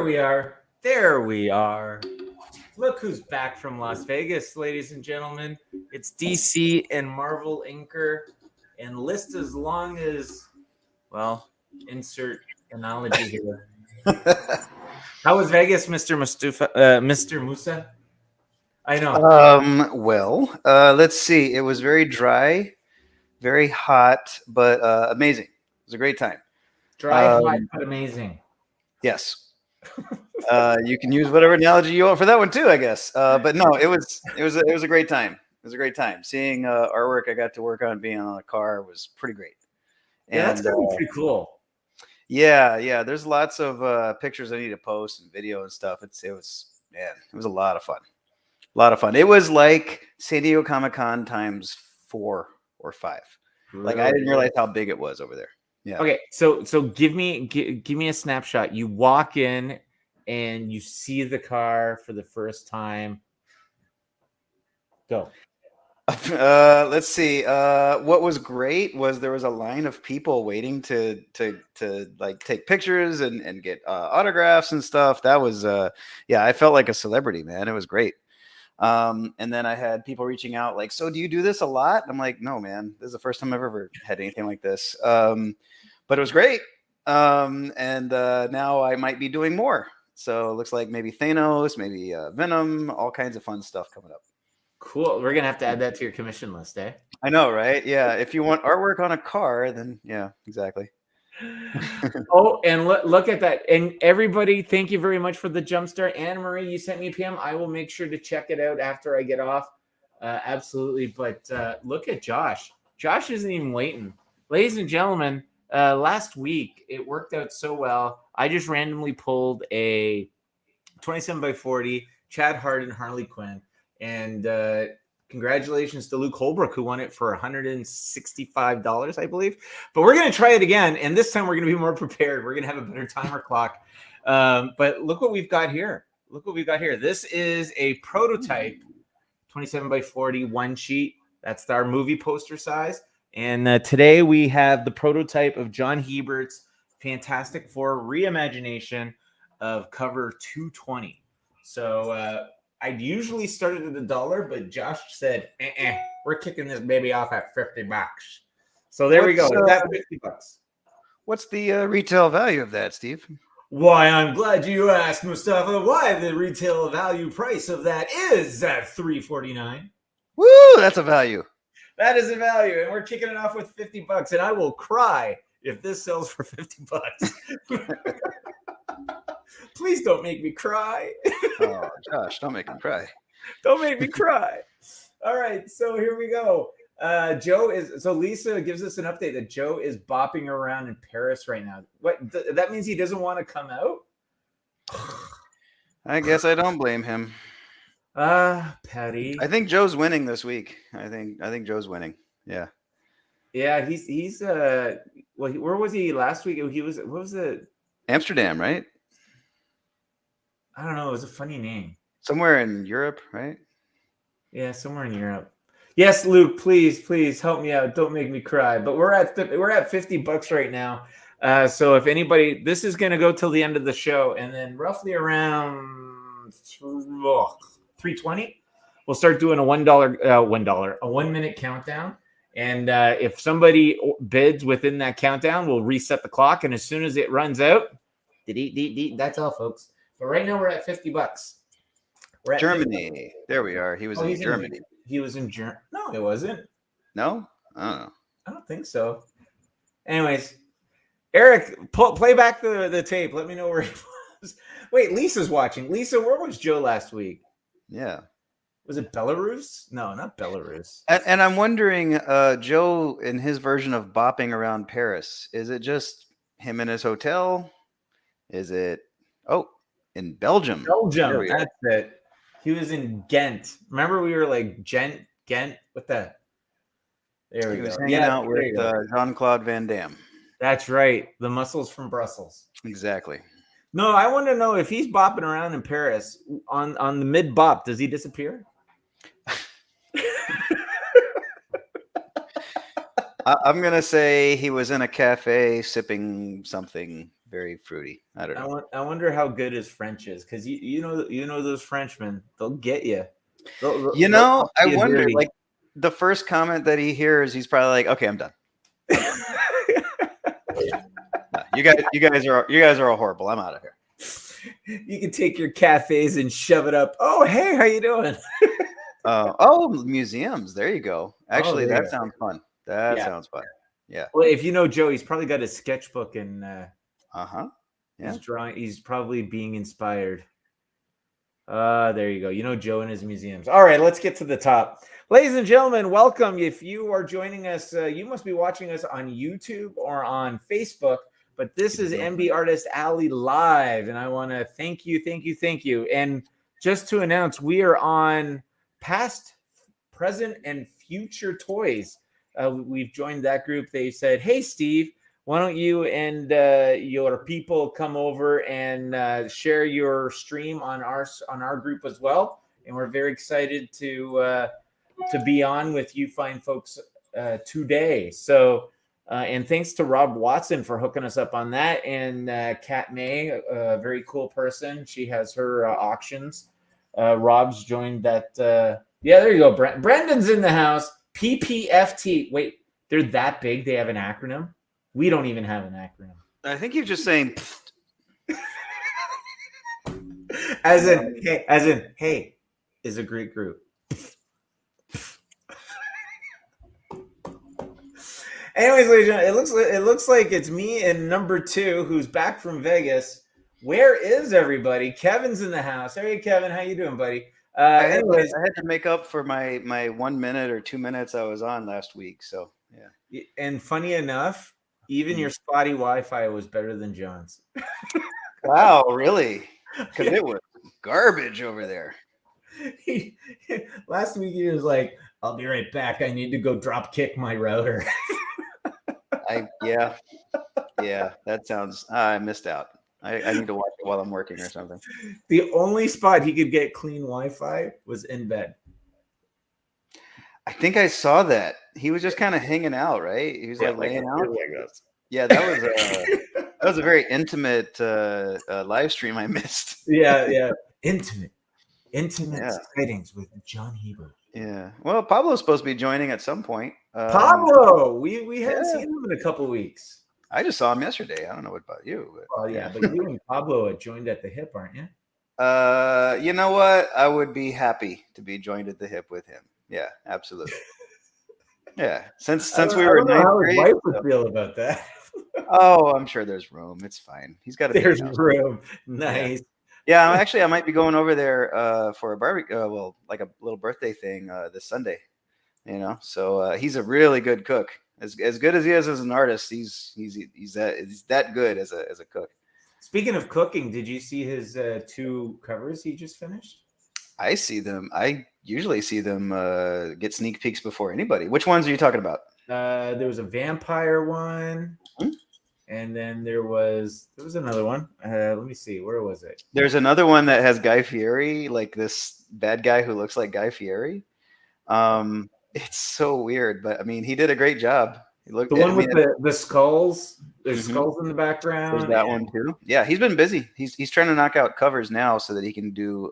we are. There we are. Look who's back from Las Vegas, ladies and gentlemen. It's DC and Marvel Inker, and list as long as, well, insert analogy here. How was Vegas, Mr. Musa? I know. Let's see. It was very dry, very hot, but amazing. It was a great time. Dry, hot, but amazing. Yes. You can use whatever analogy you want for that one too, I guess. But no, it was a great time. It was a great time. Seeing artwork I got to work on being on a car was pretty great. And, yeah, that's gonna be pretty cool. Yeah. There's lots of pictures I need to post and video and stuff. It was a lot of fun. A lot of fun. It was like San Diego Comic-Con times 4 or 5. Really? Like I didn't realize how big it was over there. Yeah. Okay, so give me a snapshot. You walk in and you see the car for the first time. Go. Let's see. What was great was there was a line of people waiting to like take pictures and get autographs and stuff. That was I felt like a celebrity, man. It was great. And then I had people reaching out like, so do you do this a lot? I'm like, no, man, this is the first time I've ever had anything like this. But it was great. And now I might be doing more. So it looks like maybe Thanos, maybe Venom, all kinds of fun stuff coming up. Cool. We're going to have to add that to your commission list, eh? I know, right? Yeah. If you want artwork on a car, then yeah, exactly. Oh, and look at that. And everybody, thank you very much for the jumpstart. Anne Marie, you sent me a PM. I will make sure to check it out after I get off. Absolutely. But look at Josh. Josh isn't even waiting. Ladies and gentlemen, last week, it worked out so well. I just randomly pulled a 27x40 Chad Harden Harley Quinn. And congratulations to Luke Holbrook, who won it for $165, I believe. But we're going to try it again. And this time we're going to be more prepared. We're going to have a better timer clock. But look what we've got here. Look what we've got here. This is a prototype 27x40 one sheet. That's our movie poster size. And today we have the prototype of John Hebert's Fantastic Four reimagination of cover 220. So I'd usually start it at $1, but Josh said, we're kicking this baby off at $50. So there we go. That's $50. What's the retail value of that, Steve? Why, I'm glad you asked, Mustafa. Why the retail value price of that is at $349. Woo, that's a value. That is a value, and we're kicking it off with $50, and I will cry if this sells for $50. Please don't make me cry. Oh, Josh, don't make me cry. Don't make me cry. All right, so here we go. Lisa gives us an update that Joe is bopping around in Paris right now. What that means he doesn't want to come out? I guess I don't blame him. Patty. I think Joe's winning this week. I think Joe's winning. Yeah. Yeah, he's where was he last week? What was it? Amsterdam, right? I don't know. It was a funny name. Somewhere in Europe, right? Yeah, somewhere in Europe. Yes, Luke, please help me out. Don't make me cry. But we're at $50 right now. So if anybody, this is going to go till the end of the show, and then roughly around 3:20, we'll start doing a a 1 minute countdown. And if somebody bids within that countdown, we'll reset the clock. And as soon as it runs out, that's all, folks. But right now we're at $50. We're at Germany. 50. There we are. He was in Germany. He was in Germany. No, it wasn't. No? I don't know. I don't think so. Anyways, Eric, play back the tape. Let me know where he was. Wait, Lisa's watching. Lisa, where was Joe last week? Yeah. Was it Belarus? No, not Belarus. And I'm wondering, Joe, in his version of bopping around Paris, is it just him in his hotel? Is it, in Belgium? Belgium, that's it. He was in Ghent. Remember we were like Ghent? What the? There we go. He was hanging out with Jean-Claude Van Damme. That's right. The muscles from Brussels. Exactly. No, I want to know if he's bopping around in Paris on the mid bop, does he disappear? I'm going to say he was in a cafe sipping something very fruity. I don't know. I wonder how good his French is, because you know those Frenchmen, they'll get you. They'll talk I to you wonder. dirty. Like the first comment that he hears, he's probably like, "Okay, I'm done. No, you guys are all horrible. I'm out of here." You can take your cafes and shove it up. Oh, hey, how you doing? Museums. There you go. Oh, Actually, there you that go. sounds fun. That Yeah. sounds fun. Yeah. Well, if you know Joe, he's probably got his sketchbook and Yeah. he's drawing. He's probably being inspired. There you go. You know Joe and his museums. All right, let's get to the top. Ladies and gentlemen, welcome. If you are joining us, you must be watching us on YouTube or on Facebook. But this is MBartist Alley Live, and I want to thank you. And just to announce, we are on past, present, and future toys. We've joined that group. They said, "Hey, Steve, why don't you and your people come over and share your stream on our group as well?" And we're very excited to be on with you fine folks today. So, and thanks to Rob Watson for hooking us up on that, and Kat May, a very cool person. She has her auctions. Rob's joined that. Yeah, there you go. Brendan's in the house. PPFT. Wait, they're that big? They have an acronym? We don't even have an acronym. I think you're just saying. as in, hey, is a great group. Anyways, ladies and gentlemen, it looks like it's me and number 2, who's back from Vegas. Where is everybody? Kevin's in the house. Hey, Kevin, how you doing, buddy? I had to make up for my 1 minute or 2 minutes I was on last week. So yeah. And funny enough, even your spotty Wi-Fi was better than John's. Wow, really? Because it was garbage over there. Last week he was like, "I'll be right back. I need to go drop kick my router." Yeah, that sounds. I missed out. I need to watch it while I'm working or something. The only spot he could get clean Wi-Fi was in bed. I think I saw that. He was just kind of hanging out, right? He was like laying out. Yeah, that was a very intimate live stream I missed. Yeah. Intimate sightings with John Hebert. Yeah. Well, Pablo's supposed to be joining at some point. Pablo, we haven't seen him in a couple weeks. I just saw him yesterday. I don't know what about you. But you and Pablo joined at the hip, aren't you? You know what? I would be happy to be joined at the hip with him. Yeah, absolutely. Yeah, since we were in ninth grade. How his wife would feel about that? Oh, I'm sure there's room. It's fine. He's got. There's room. Nice. Yeah, I might be going over there for a barbecue. Well, like a little birthday thing this Sunday. You know, so he's a really good cook. As good as he is as an artist, he's that good as a cook. Speaking of cooking, did you see his 2 covers he just finished? I see them. I usually see them get sneak peeks before anybody. Which ones are you talking about? There was a vampire one, and then there was another one. Let me see, where was it? There's another one that has Guy Fieri, like this bad guy who looks like Guy Fieri. It's so weird, but I mean, he did a great job. He looked the one with the skulls. There's skulls in the background. There's that one too. Yeah, he's been busy. He's trying to knock out covers now so that he can do.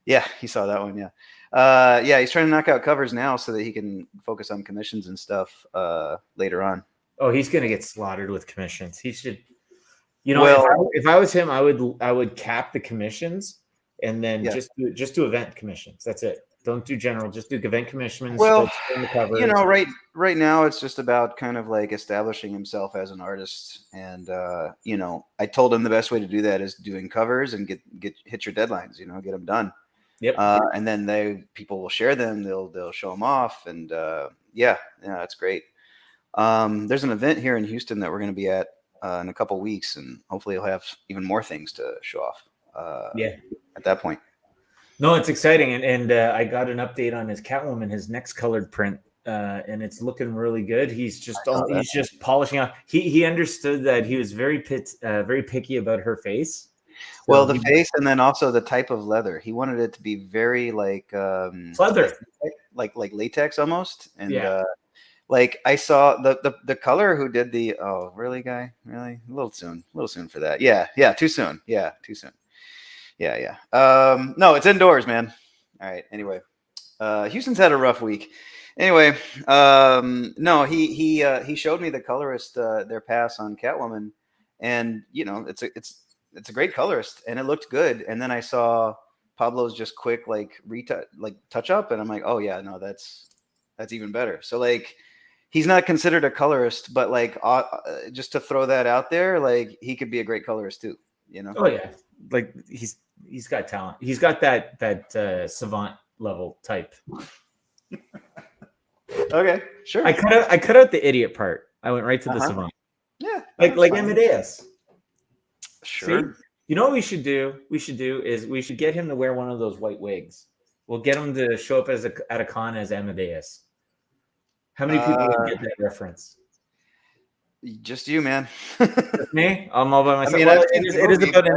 Yeah, he saw that one. Yeah, he's trying to knock out covers now so that he can focus on commissions and stuff later on. Oh, he's gonna get slaughtered with commissions. He should. You know, if I was him, I would cap the commissions and then just do event commissions. That's it. Don't do general. Just do event commissions. Well, you know, right now it's just about kind of like establishing himself as an artist, and you know, I told him the best way to do that is doing covers and hit your deadlines. You know, get them done. Yep. And then people will share them. They'll show them off, and yeah, that's great. There's an event here in Houston that we're going to be at in a couple weeks, and hopefully he'll have even more things to show off. At that point. No, it's exciting, and I got an update on his Catwoman, his next colored print, and it's looking really good. He's just polishing off. He understood that he was very picky about her face. So well, the face, and then also the type of leather. He wanted it to be very like leather, like latex almost, and like I saw the color who did the really guy really a little soon for that. Yeah, too soon. Yeah, too soon. Yeah. No, it's indoors, man. All right. Anyway, Houston's had a rough week. Anyway, no, he showed me the colorist their pass on Catwoman, and it's a great colorist, and it looked good. And then I saw Pablo's just quick touch up, and I'm like, oh yeah, no, that's even better. So like, he's not considered a colorist, but like just to throw that out there, like he could be a great colorist too. Oh yeah, like he's got talent. He's got that savant level type. Okay, sure. I cut out the idiot part. I went right to the savant. Yeah, like Amadeus. Sure. See? You know what we should do? We should get him to wear one of those white wigs. We'll get him to show up at a con as Amadeus. How many people would get that reference? Just you, man. Just me? I'm all by myself. I mean, it is about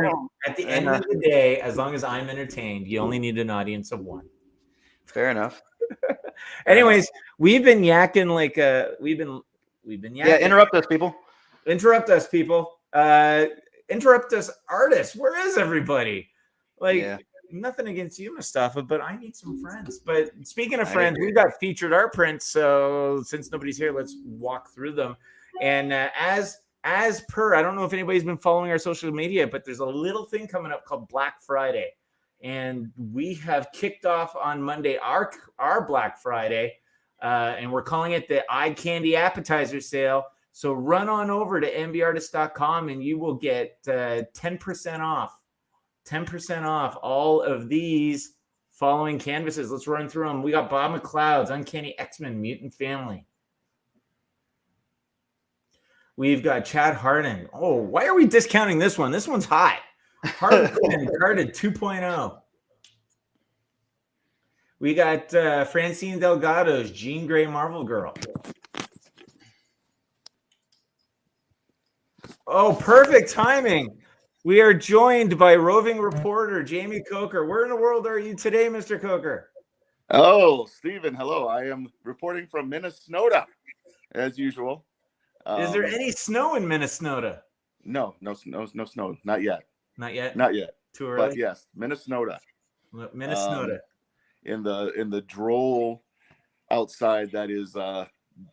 at the end of the day, as long as I'm entertained, you only need an audience of one. Fair enough. Anyways, we've been yakking like we've been yakking. Yeah, interrupt us, people. Interrupt us, people. Interrupt us, artists. Where is everybody? Nothing against you, Mustafa, but I need some friends. But speaking of friends, we've got featured art prints. So since nobody's here, let's walk through them. And as per, I don't know if anybody's been following our social media, but there's a little thing coming up called Black Friday. And we have kicked off on Monday our Black Friday, and we're calling it the Eye Candy Appetizer Sale. So run on over to MBartist.com and you will get 10% off. 10% off all of these following canvases. Let's run through them. We got Bob McCloud's Uncanny X-Men Mutant Family. We've got Chad Hardin. Oh, why are we discounting this one? This one's hot. Harley carded 2.0. We got Francine Delgado's Jean Grey Marvel Girl. Oh, perfect timing. We are joined by roving reporter Jamie Coker. Where in the world are you today, Mr. Coker? Oh, Stephen, hello. I am reporting from Minnesota, as usual. Is there any snow in Minnesota? No snow. Not yet. Not yet? Not yet. Too early? But yes, Minnesota. Minnesota. In the droll outside that is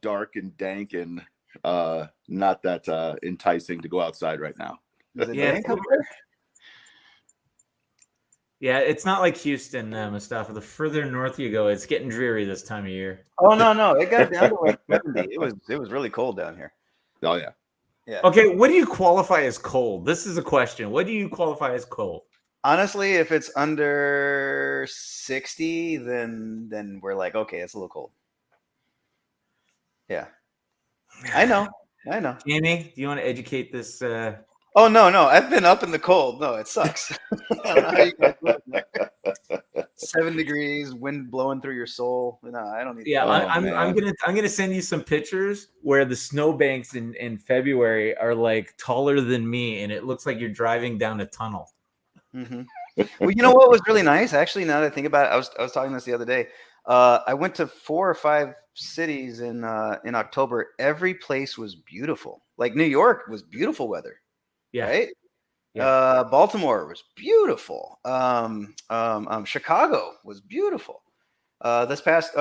dark and dank and not that enticing to go outside right now. Yeah, it's not like Houston, Mustafa. The further north you go, it's getting dreary this time of year. Oh no, it got down to like 70. It was really cold down here. Oh yeah. Yeah. Okay, what do you qualify as cold? This is a question. What do you qualify as cold? Honestly, if it's under 60, then we're like, okay, it's a little cold. Yeah. I know. Jamie, do you want to educate this? Oh no, I've been up in the cold. No, it sucks. I don't know how you guys live there. 7 degrees, wind blowing through your soul. No, I don't need. Yeah, I'm gonna send you some pictures where the snowbanks in February are like taller than me, and it looks like you're driving down a tunnel. Mm-hmm. Well, you know what was really nice? Actually, now that I think about it, I was talking this the other day. I went to 4 or 5 cities in October. Every place was beautiful. Like New York was beautiful weather. Yeah. Right. Yeah. Baltimore was beautiful. Chicago was beautiful. This past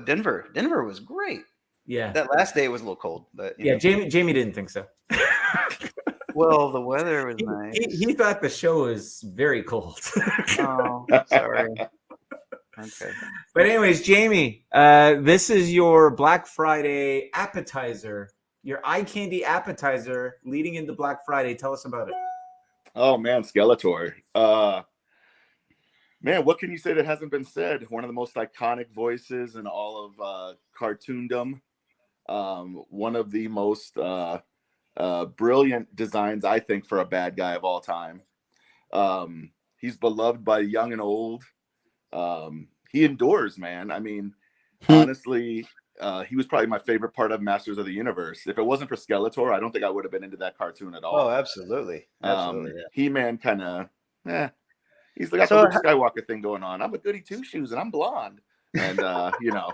Denver was great. Yeah. That last day was a little cold, but yeah, Jamie didn't think so. Well, the weather was nice. He thought the show was very cold. Oh, sorry. Okay. But anyways, Jamie, this is your Black Friday appetizer, your eye candy appetizer leading into Black Friday. Tell us about it. Oh man, Skeletor. Man, what can you say that hasn't been said? One of the most iconic voices in all of cartoondom. One of the most brilliant designs, I think, for a bad guy of all time. He's beloved by young and old. He endures, man. I mean, honestly, he was probably my favorite part of Masters of the Universe. If it wasn't for Skeletor, I don't think I would have been into that cartoon at all. Oh, absolutely. Yeah. He-Man kind of, he's got the Luke Skywalker thing going on. I'm a goody two-shoes and I'm blonde. and you know.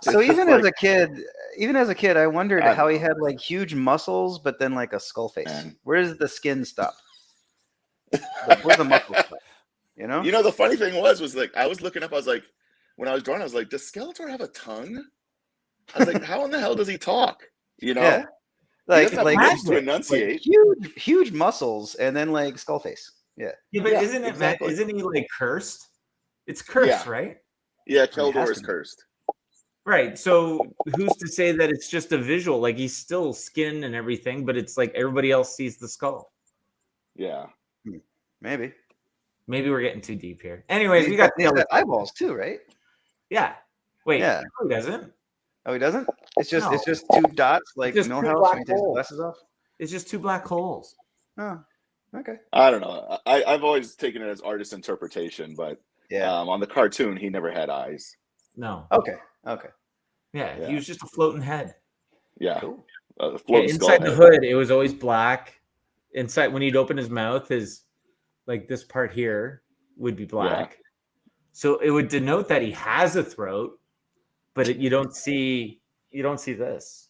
So it's even just as a kid, I wondered I how don't he know. had like huge muscles, but then like a skull face. Man. Where does the skin stop? Where's the muscle stop? You know? You know, the funny thing was like I was looking up. I was like, when I was drawing, I was like, does Skeletor have a tongue? I was like, how in the hell does he talk? You know, Yeah. he Like doesn't have lips to enunciate. huge muscles, and then like skull face. Yeah. Yeah, but Yeah, isn't it exactly. Isn't he like cursed? It's cursed, Yeah. right? Yeah, I mean, it has Keldor to is be. cursed. Right. So who's to say that it's just a visual? Like he's still skin and everything, but it's like everybody else sees the skull. Yeah. Maybe. Maybe we're getting too deep here. Anyways, we He's got got eyeballs too, right? Yeah. Wait, Yeah. no, he doesn't. Oh, he doesn't? It's just No. two dots like Just two Millhouse black when he takes his holes. glasses off. It's just two black holes. Oh, okay. I don't know. I've always taken it as artist interpretation, but Yeah. on the cartoon, he never had eyes. No. Okay. Yeah, Yeah. he was just a floating head. Yeah. Cool. Floating inside skull the head. hood, it was always black. Inside, when he'd open his mouth, his like this part here would be black. So it would denote that he has a throat, but you don't see this.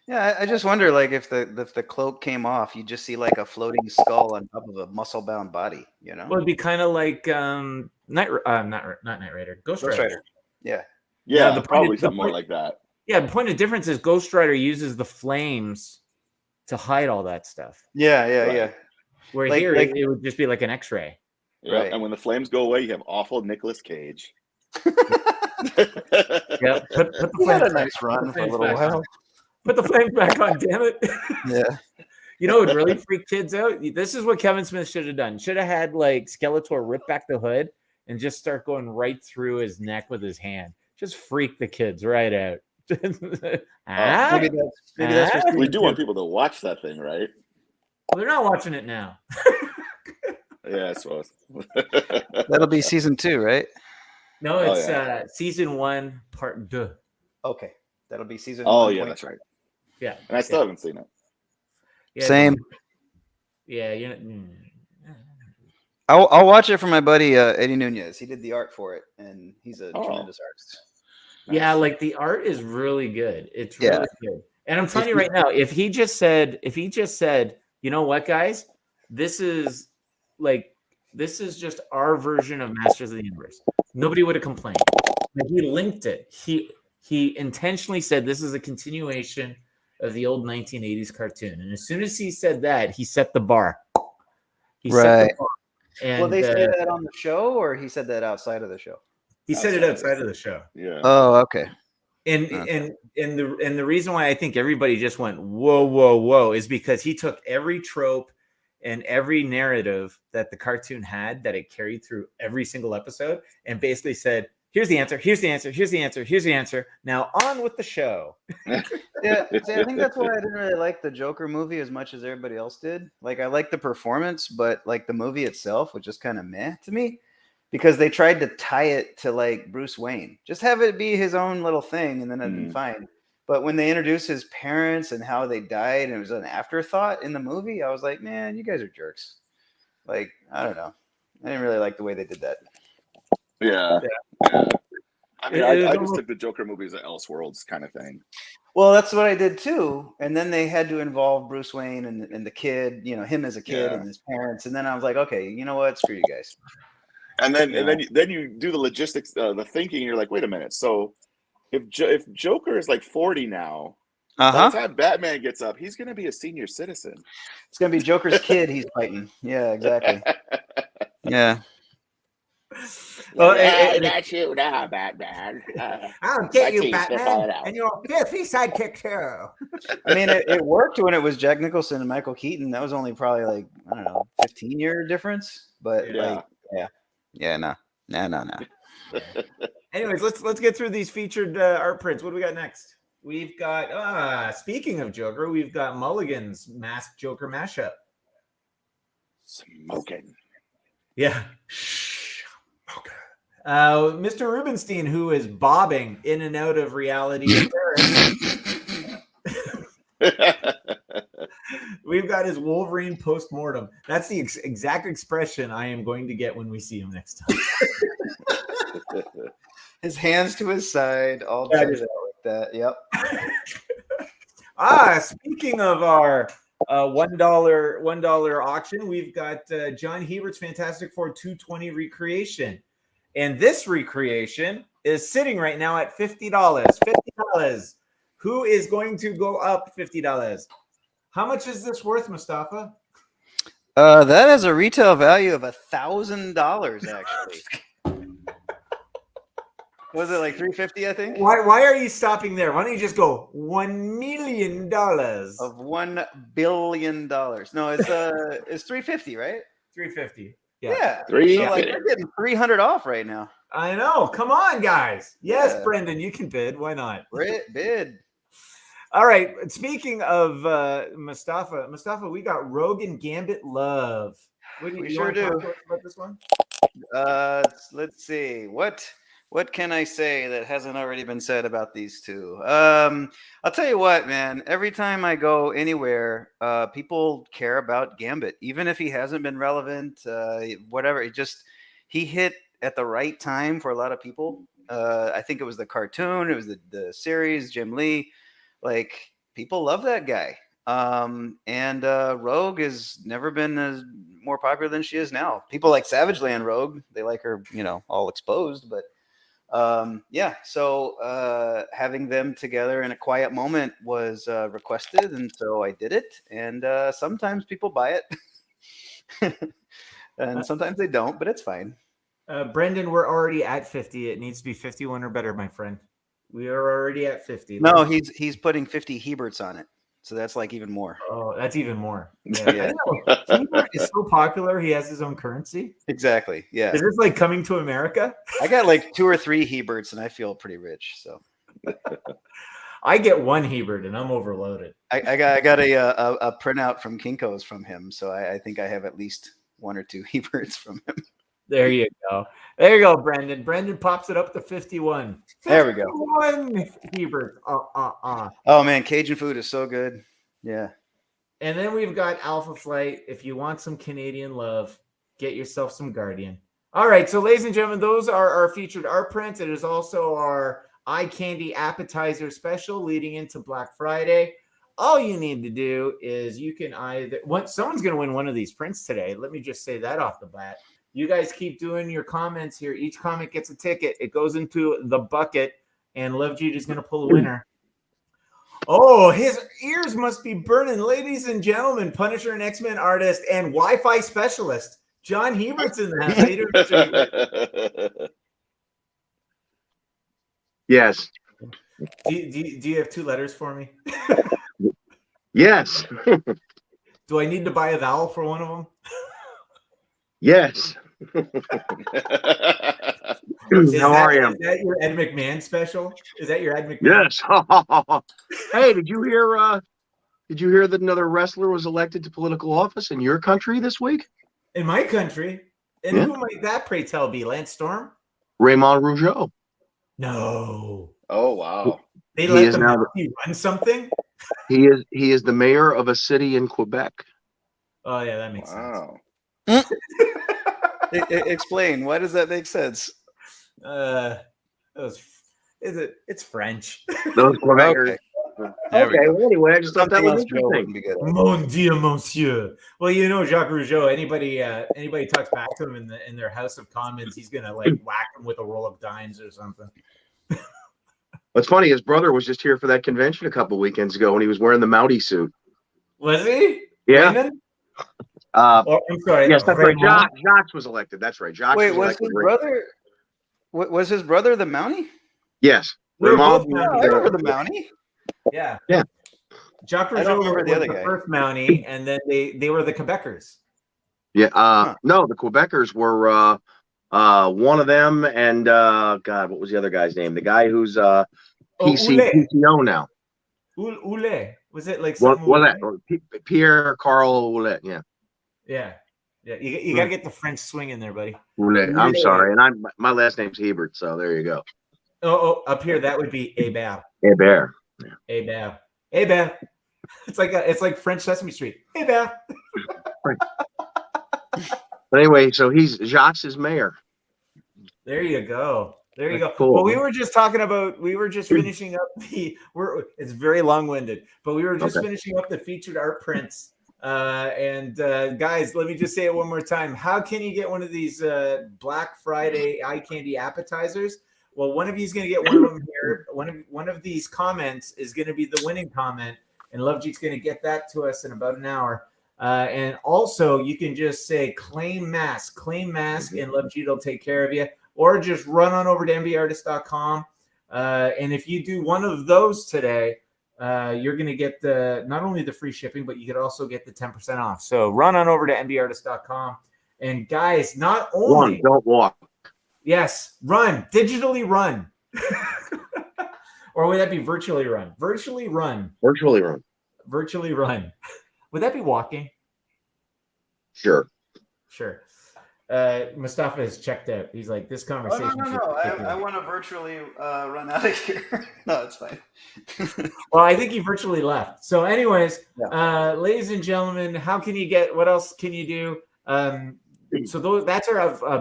Yeah, I just wonder, like, if the cloak came off, you just see like a floating skull on top of a muscle-bound body, you know? Well, it'd be kind of like not Knight Rider, Ghost Rider. Yeah. Yeah, the probably something more like that. Yeah, the point of difference is Ghost Rider uses the flames to hide all that stuff. Yeah. Where Like- here like- it would just be like an X-ray. Yeah, Right. and when the flames go away, you have awful Nicolas Cage. Yeah, put the He had flames a nice run the for a flames little back while. on. Put the flames back on, damn it. Yeah. You know what would really freak kids out? This is what Kevin Smith should have done. Should have had like Skeletor rip back the hood and just start going right through his neck with his hand. Just freak the kids right out. Maybe that's for We do want people to watch that thing, right? Well, they're not watching it now. Yeah, I suppose. That'll be season 2, right? No, Oh, it's yeah. season 1, part 2. Okay. That'll be season Oh 1. yeah, that's right. Yeah. And I still haven't seen it. Yeah, Same. Yeah, you know. I'll watch it for my buddy Eddie Nunez. He did the art for it, and he's a tremendous artist. Yeah, like the art is really good. It's Yeah. really good. And I'm telling you right now, if he just said, you know what, guys, this is just our version of Masters of the Universe, nobody would have complained. But he linked it. He intentionally said this is a continuation of the old 1980s cartoon. And as soon as he said that, he set the bar. He set the bar. And Well, they say that on the show, or he said that outside of the show? he said it outside of the show. Yeah. Oh, okay. And the reason why I think everybody just went whoa is because he took every trope and every narrative that the cartoon had that it carried through every single episode and basically said, here's the answer. Now on with the show. Yeah, see, I think that's why I didn't really like the Joker movie as much as everybody else did. Like, I liked the performance, but like the movie itself was just kind of meh to me because they tried to tie it to like Bruce Wayne. Just have it be his own little thing, and then it'd be fine. But when they introduced his parents and how they died, and it was an afterthought in the movie, I was like, man, you guys are jerks. Like, I don't know. I didn't really like the way they did that. Yeah. I mean, I just took the Joker movie as an Elseworlds kind of thing. Well, that's what I did too. And then they had to involve Bruce Wayne and the kid, you know, him as a kid and his parents. And then I was like, okay, you know what? Screw you guys. And then you do the logistics, the thinking. And you're like, wait a minute. So if Joker is like 40 now, by the time Batman gets up, he's going to be a senior citizen. It's going to be Joker's kid he's fighting. Yeah, exactly. Yeah. Well, I got you now, Batman. I'll get you, Batman, and your filthy sidekick too. I mean, it worked when it was Jack Nicholson and Michael Keaton. That was only probably like, I don't know, 15-year difference. But no. Anyways, let's get through these featured art prints. What do we got next? We've got speaking of Joker, we've got Mulligan's Masked Joker mashup. Smoking. Yeah. Mr. Rubenstein, who is bobbing in and out of reality. We've got his Wolverine post-mortem. That's the exact expression I am going to get when we see him next time. His hands to his side, all That like is- that. Yep. Speaking of our $1 auction, we've got John Hebert's Fantastic Four 220 recreation. And this recreation is sitting right now at $50. $50. Who is going to go up $50? How much is this worth, Mustafa? That has a retail value of $1,000 actually. Was it like $350? I think. Why are you stopping there? Why don't you just go $1 million? Of $1 billion. No, it's $350, right? $350. Yeah. $350. So like we're getting $300 off right now. I know. Come on, guys. Yes, Yeah. Brendan, you can bid. Why not? Bid. All right. Speaking of Mustafa, we got Rogue and Gambit Love. We you sure wanna talk do. to us about this one? Let's see. What can I say that hasn't already been said about these two? I'll tell you what, man. Every time I go anywhere, people care about Gambit, even if he hasn't been relevant. Whatever. He hit at the right time for a lot of people. I think it was the cartoon, it was the series, Jim Lee. Like people love that guy. And Rogue has never been more popular than she is now. People like Savage Land Rogue. They like her, all exposed, but. So having them together in a quiet moment was requested, and so I did it. And sometimes people buy it, and sometimes they don't, but it's fine. Brendan, we're already at 50. It needs to be 51 or better, my friend. We are already at 50. No, he's putting 50 Heberts on it, so that's like even more. Oh, that's even more. Yeah. Yeah. Hebert is so popular. He has his own currency. Exactly. Yeah. Is this like coming to America? I got like 2 or 3 Heberts, and I feel pretty rich. So I get one Hebert, and I'm overloaded. I got a printout from Kinko's from him, so I think I have at least 1 or 2 Heberts from him. There you go. There you go, Brendan. Brendan pops it up to 51. There we go. 51 Hebert. Oh man, Cajun food is so good. Yeah. And then we've got Alpha Flight. If you want some Canadian love, get yourself some Guardian. All right, so ladies and gentlemen, those are our featured art prints. It is also our eye candy appetizer special leading into Black Friday. All you need to do is you can someone's going to win one of these prints today. Let me just say that off the bat. You guys keep doing your comments here. Each comment gets a ticket. It goes into the bucket, and Love Jude is going to pull a winner. Oh, his ears must be burning. Ladies and gentlemen, Punisher and X-Men artist and Wi-Fi specialist, John Hebert's in the house. How you doing, Mr. Hebert? Yes. Do you have 2 letters for me? Yes. Do I need to buy a vowel for one of them? Yes. How are you? Is that your Ed McMahon special? Is that your Ed McMahon? Yes. Hey, did you hear that another wrestler was elected to political office in your country this week? In my country? And Yeah. who might that, pray tell, be? Lance Storm? Raymond Rougeau. No. Oh wow. They He let is them now run something? He is the mayor of a city in Quebec. Oh, yeah, that makes sense. Wow. Explain. Why does that make sense? It's French. Those Quebecers. There we Okay. go. Well, anyway, I just thought that Something was else Joe interesting. wouldn't be good at. Mon Dieu, monsieur. Well, Jacques Rougeau. Anybody talks back to him in their House of Commons, he's gonna like whack him with a roll of dimes or something. What's funny, his brother was just here for that convention a couple weekends ago, and he was wearing the Mountie suit. Was he? Yeah. Raymond? I'm sorry. Yes, that's right. Raymond? Jacques was elected. That's right. Jacques Wait, was was elected. his brother? Was his brother the Mountie? Yes. We were both Raymond. Mounties. I remember the Mountie. Yeah. Yeah. Jacques I don't Rougeau remember was the other the guy. first Mountie, and then they were the Quebecers. Yeah. No, the Quebecers were one of them, and God, what was the other guy's name? The guy who's PCO now. Oulet. Was it like What something? that? Pierre Carl Oulet. Yeah. Yeah. You gotta get the French swing in there, buddy. Oulet. I'm Oulet. sorry, and my last name's Hebert, so there you go. Oh, up here that would be Hébert. Hébert. Hébert. It's like French Sesame Street. Hey, Beth. But anyway, so Jacques is mayor. There you go. There you go. Cool. Well, we were just finishing up it's very long-winded, but we were just finishing up the featured art prints. Guys, let me just say it one more time. How can you get one of these Black Friday eye candy appetizers? Well, one of you is going to get one of them here. One of these comments is going to be the winning comment, and Lovejeet's going to get that to us in about an hour. And also, you can just say claim mask, and Lovejeet will take care of you. Or just run on over to MBartist.com. And if you do one of those today, you're going to get not only the free shipping, but you could also get the 10% off. So run on over to MBartist.com. And guys, not only... Run, don't walk. Yes, run. Digitally run. Or would that be virtually run? Virtually run. Virtually run. Virtually run. Would that be walking? Sure. Mustafa has checked out. He's like, this conversation. No. I want to virtually run out of here. No, it's fine. Well, I think he virtually left. So, anyways, ladies and gentlemen, how can you get? What else can you do? That's our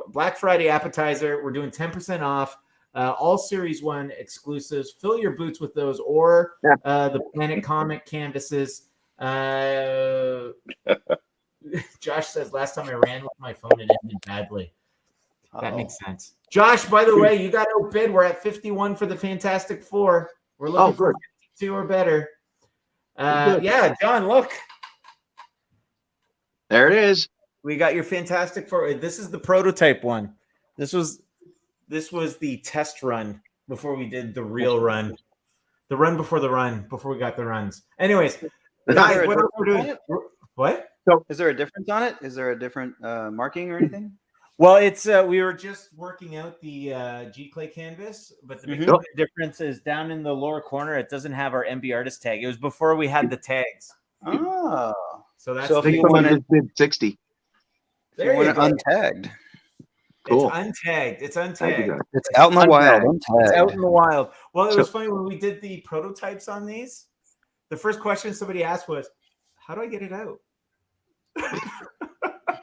Black Friday appetizer. We're doing 10% off. All Series 1 exclusives. Fill your boots with those, or the Planet Comic canvases. Josh says, last time I ran with my phone, it ended badly. That makes sense. Josh, by the way, you got outbid. We're at 51 for the Fantastic Four. We're looking for 52 or better. Yeah, John, look. There it is. We got your Fantastic Four. This is the prototype one. This was the test run before we did the real run. The run, before we got the runs. Anyways, guys, what else we're doing? What? So, is there a difference on it? Is there a different marking or anything? Well, it's we were just working out the G Clay canvas, but the big difference is down in the lower corner. It doesn't have our MBartist tag. It was before we had the tags. Oh, so that's if you want to bid 60. There you go. Untagged. Cool. It's untagged. It's out in the wild. It's out in the wild. Well, it was funny when we did the prototypes on these. The first question somebody asked was, "How do I get it out?"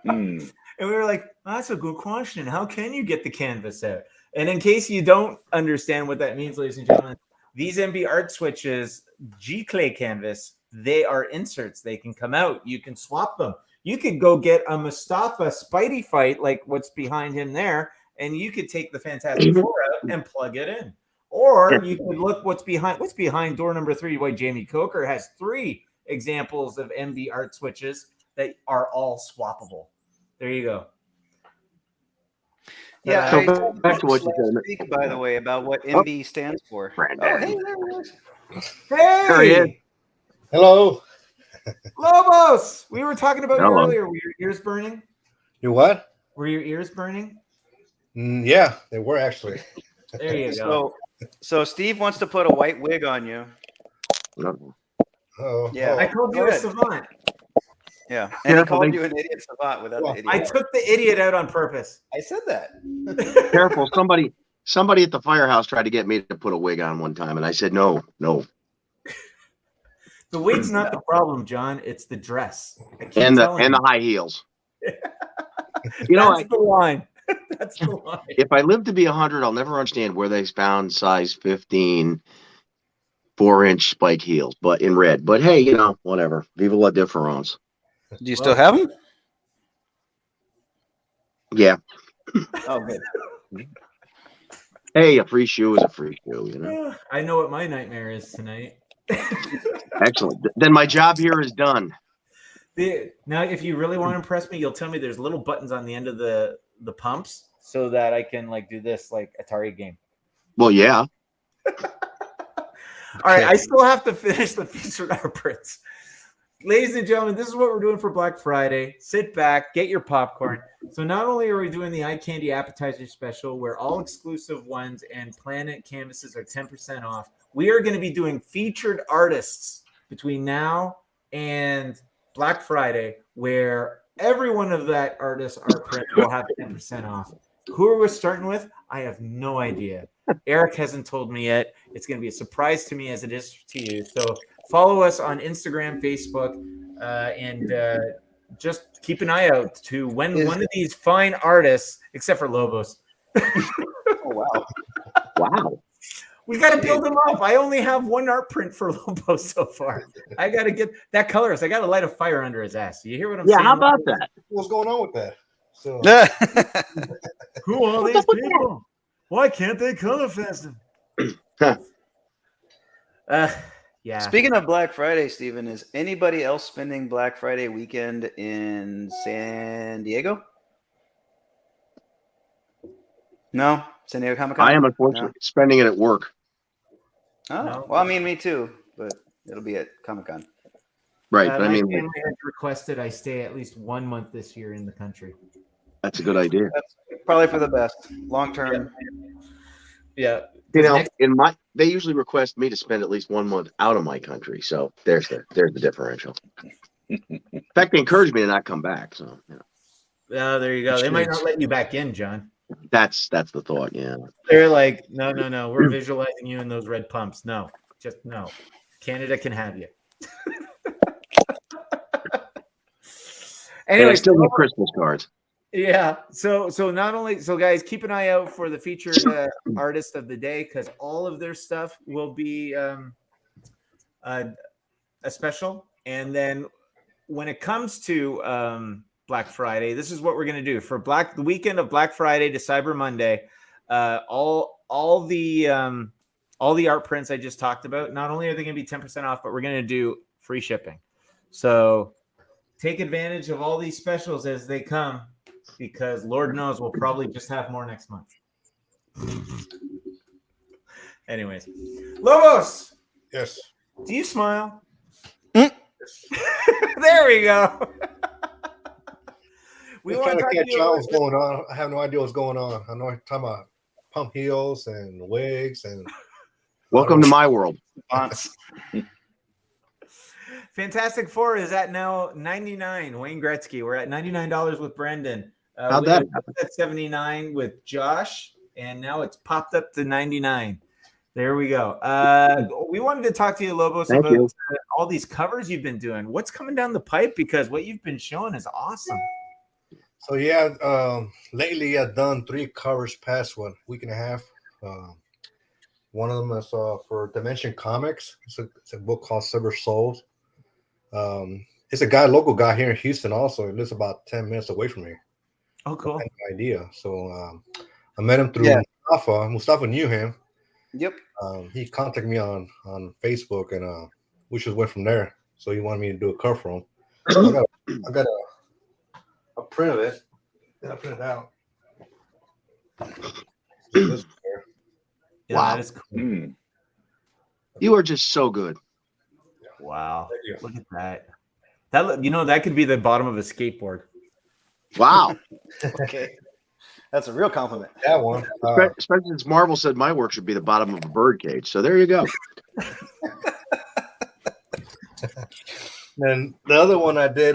And we were like, that's a good question. How can you get the canvas out? And in case you don't understand what that means, ladies and gentlemen, these MB art switches, G Clay canvas, they are inserts. They can come out. You can swap them. You could go get a Mustafa Spidey fight, like what's behind him there, and you could take the Fantastic Four out and plug it in. Or you could look what's behind door number 3. Why Jamie Coker has 3 examples of MB art switches that are all swappable. There you go. Yeah, so back to what you said. Speak, by the way, about what MB stands for. Hey, there it is. Hey, hello, Lobos. We were talking about you earlier. Were your ears burning? You what? Were your ears burning? Yeah, they were actually. There you go. So Steve wants to put a white wig on you. Oh, yeah. I called you a savant. Yeah, and he called you an idiot savant without the idiot. I took the idiot out on purpose. I said that. Careful, somebody at the firehouse tried to get me to put a wig on one time, and I said no. The wig's not the problem, John. It's the dress. And the high heels. That's the line. That's the line. If I live to be 100, I'll never understand where they found size 15 4-inch spike heels, but in red. But hey, whatever. Viva la difference. Do you still have them? Yeah. Oh, good. Hey, a free shoe is a free shoe, I know what my nightmare is tonight. Excellent. Then my job here is done. Now, if you really want to impress me, you'll tell me there's little buttons on the end of the pumps so that I can do this like Atari game. Well, yeah. All right, I still have to finish the featured art prints. Ladies and gentlemen, this is what we're doing for Black Friday. Sit back, get your popcorn. So not only are we doing the eye candy appetizer special where all exclusive ones and Planet canvases are 10% off, we are going to be doing featured artists between now and Black Friday where every one of that artist's art print will have 10% off. Who are we starting with? I have no idea. Eric hasn't told me yet. It's going to be a surprise to me as it is to you. So follow us on Instagram, Facebook, and just keep an eye out to when one of these fine artists, except for Lobos. Oh wow. Wow. We got to build them up. I only have one art print for Lobos so far. I got to get that colorist. I got to light a fire under his ass. You hear what I'm saying? How about that? What's going on with that? So Who are these people? Why can't they color fast them? Yeah. Speaking of Black Friday, Steven, is anybody else spending Black Friday weekend in San Diego? No? San Diego Comic-Con? I am unfortunately spending it at work. Oh, No. well, I mean, me too, but it'll be at Comic-Con. Right. But my I mean, family has requested I stay at least 1 month this year in the country. that's a good idea. That's probably for the best. Long term. Yeah. You know, they usually request me to spend at least 1 month out of my country. So there's the differential. In fact, they encourage me to not come back. So Oh, there you go. They might not let you back in, John. that's the thought. Yeah. They're like, no. We're visualizing you in those red pumps. No, just no. Canada can have you. And Anyway, I still get Christmas cards. yeah. So not only guys, keep an eye out for the featured artist of the day because all of their stuff will be a special. And then when it comes to Black Friday, this is what we're gonna do for the weekend of Black Friday to Cyber Monday. All the art prints I just talked about. Not only are they gonna be 10% off, but we're gonna do free shipping. So take advantage of all these specials as they come, because Lord knows we'll probably just have more next month. Anyways, Lobos, yes. do you smile? There we go. We I'm want trying to to catch on what's going on. I have no idea what's going on. I know I'm talking about pump heels and wigs and Welcome to my world. Fantastic Four is at now $99. Wayne Gretzky. We're at $99 with Brendan. How'd that happen? At $79 with Josh, and now it's popped up to $99. There we go. We wanted to talk to you, Lobos, Thank about you. all these covers you've been doing. What's coming down the pipe? Because what you've been showing is awesome. So yeah, lately I've done 3 covers past week and a half. One of them is for Dimension Comics. It's a book called Silver Souls. It's a local guy here in Houston. Also, he lives about 10 minutes away from me. Oh, cool. I had no idea. So I met him through Mustafa. Mustafa knew him. Yep. He contacted me on Facebook, and we just went from there. So he wanted me to do a cover for him. I got a print of it. Then I print it out. Yeah, Wow. that is cool. You are just so good. Wow. Look at that. That could be the bottom of a skateboard. Wow. Okay. That's a real compliment. That one. Especially since Marvel said my work should be the bottom of a bird cage. So there you go. And the other one I did,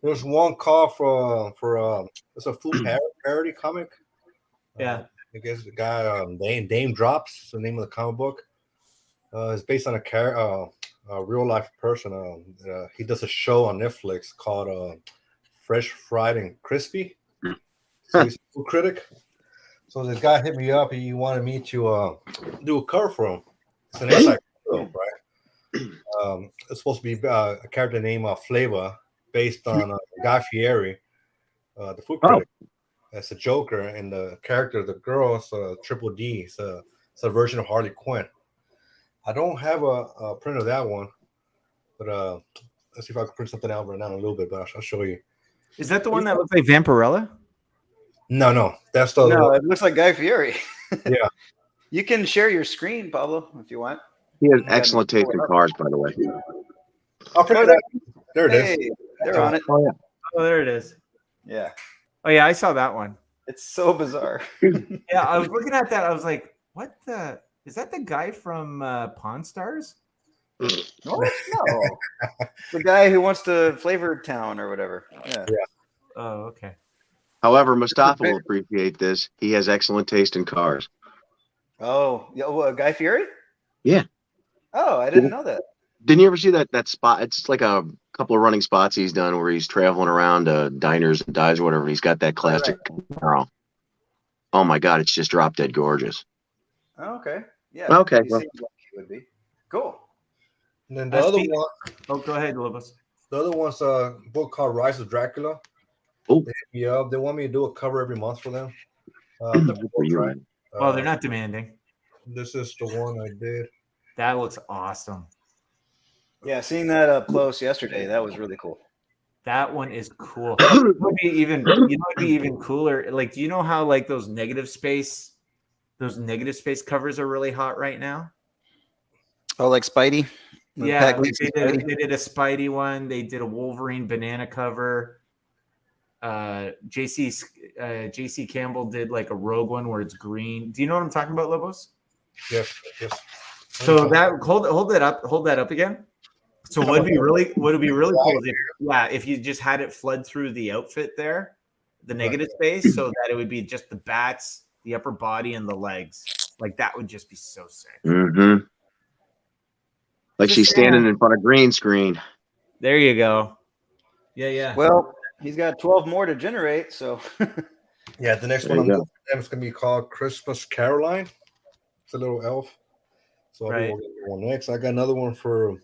there's one call for it's a food parody comic. Yeah. I guess the guy Dame Drops is the name of the comic book. It's based on a real life person. He does a show on Netflix called Fresh, Fried, and Crispy. So he's a food critic. So this guy hit me up. He wanted me to do a cover for him. It's an inside cover, right? It's supposed to be a character named Flava, based on Guy Fieri, the food critic. That's a Joker, and the character, the girl, is Triple D. It's a version of Harley Quinn. I don't have a print of that one, but let's see if I can print something out right now in a little bit. But I'll show you. Is that the one that looks like Vampirella? No, that's the. No, it looks like Guy Fieri. Yeah. You can share your screen, Pablo, if you want. He has excellent taste in cars, by the way. I'll print it out. There it is. Hey, they're on it. Oh, yeah. Oh, there it is. Yeah. Oh, yeah, I saw that one. It's so bizarre. Yeah, I was looking at that. I was like, what the? Is that the guy from Pawn Stars? No. The guy who wants to flavor town or whatever. Yeah. Oh, okay. However, Mustafa will appreciate this. He has excellent taste in cars. Oh, yeah, Guy Fieri? Yeah. Oh, I didn't know that. Didn't you ever see that spot? It's like a couple of running spots he's done where he's traveling around diners and dives or whatever. He's got that classic Camaro. Oh my God, it's just drop dead gorgeous. Oh, okay. Yeah. Okay. He Well, seems like he would be. Cool. And then the other one. Oh, go ahead, Lobos. The other one's a book called Rise of Dracula. Oh. They hit me up. They want me to do a cover every month for them. right. Well, they're not demanding. This is the one I did. That looks awesome. Yeah, seeing that up close yesterday, that was really cool. That one is cool. It would be even, it'd be even cooler. Like, do you know how like those negative space covers are really hot right now? Oh, like Spidey? Yeah, like they did a Spidey one. They did a Wolverine banana cover. JC Campbell did like a Rogue one where it's green. Do you know what I'm talking about, Lobos? Yes. So that hold that up again. So what would be really cool is if you just had it flood through the outfit there, the negative space, so that it would be just the bats, the upper body, and the legs. Like that would just be so sick. Mm-hmm. Like she's standing in front of green screen. There you go. Yeah. Well, he's got 12 more to generate, so Yeah, the next one I'm doing is going to be called Christmas Caroline. It's a little elf. So I'll do one next. I got another one for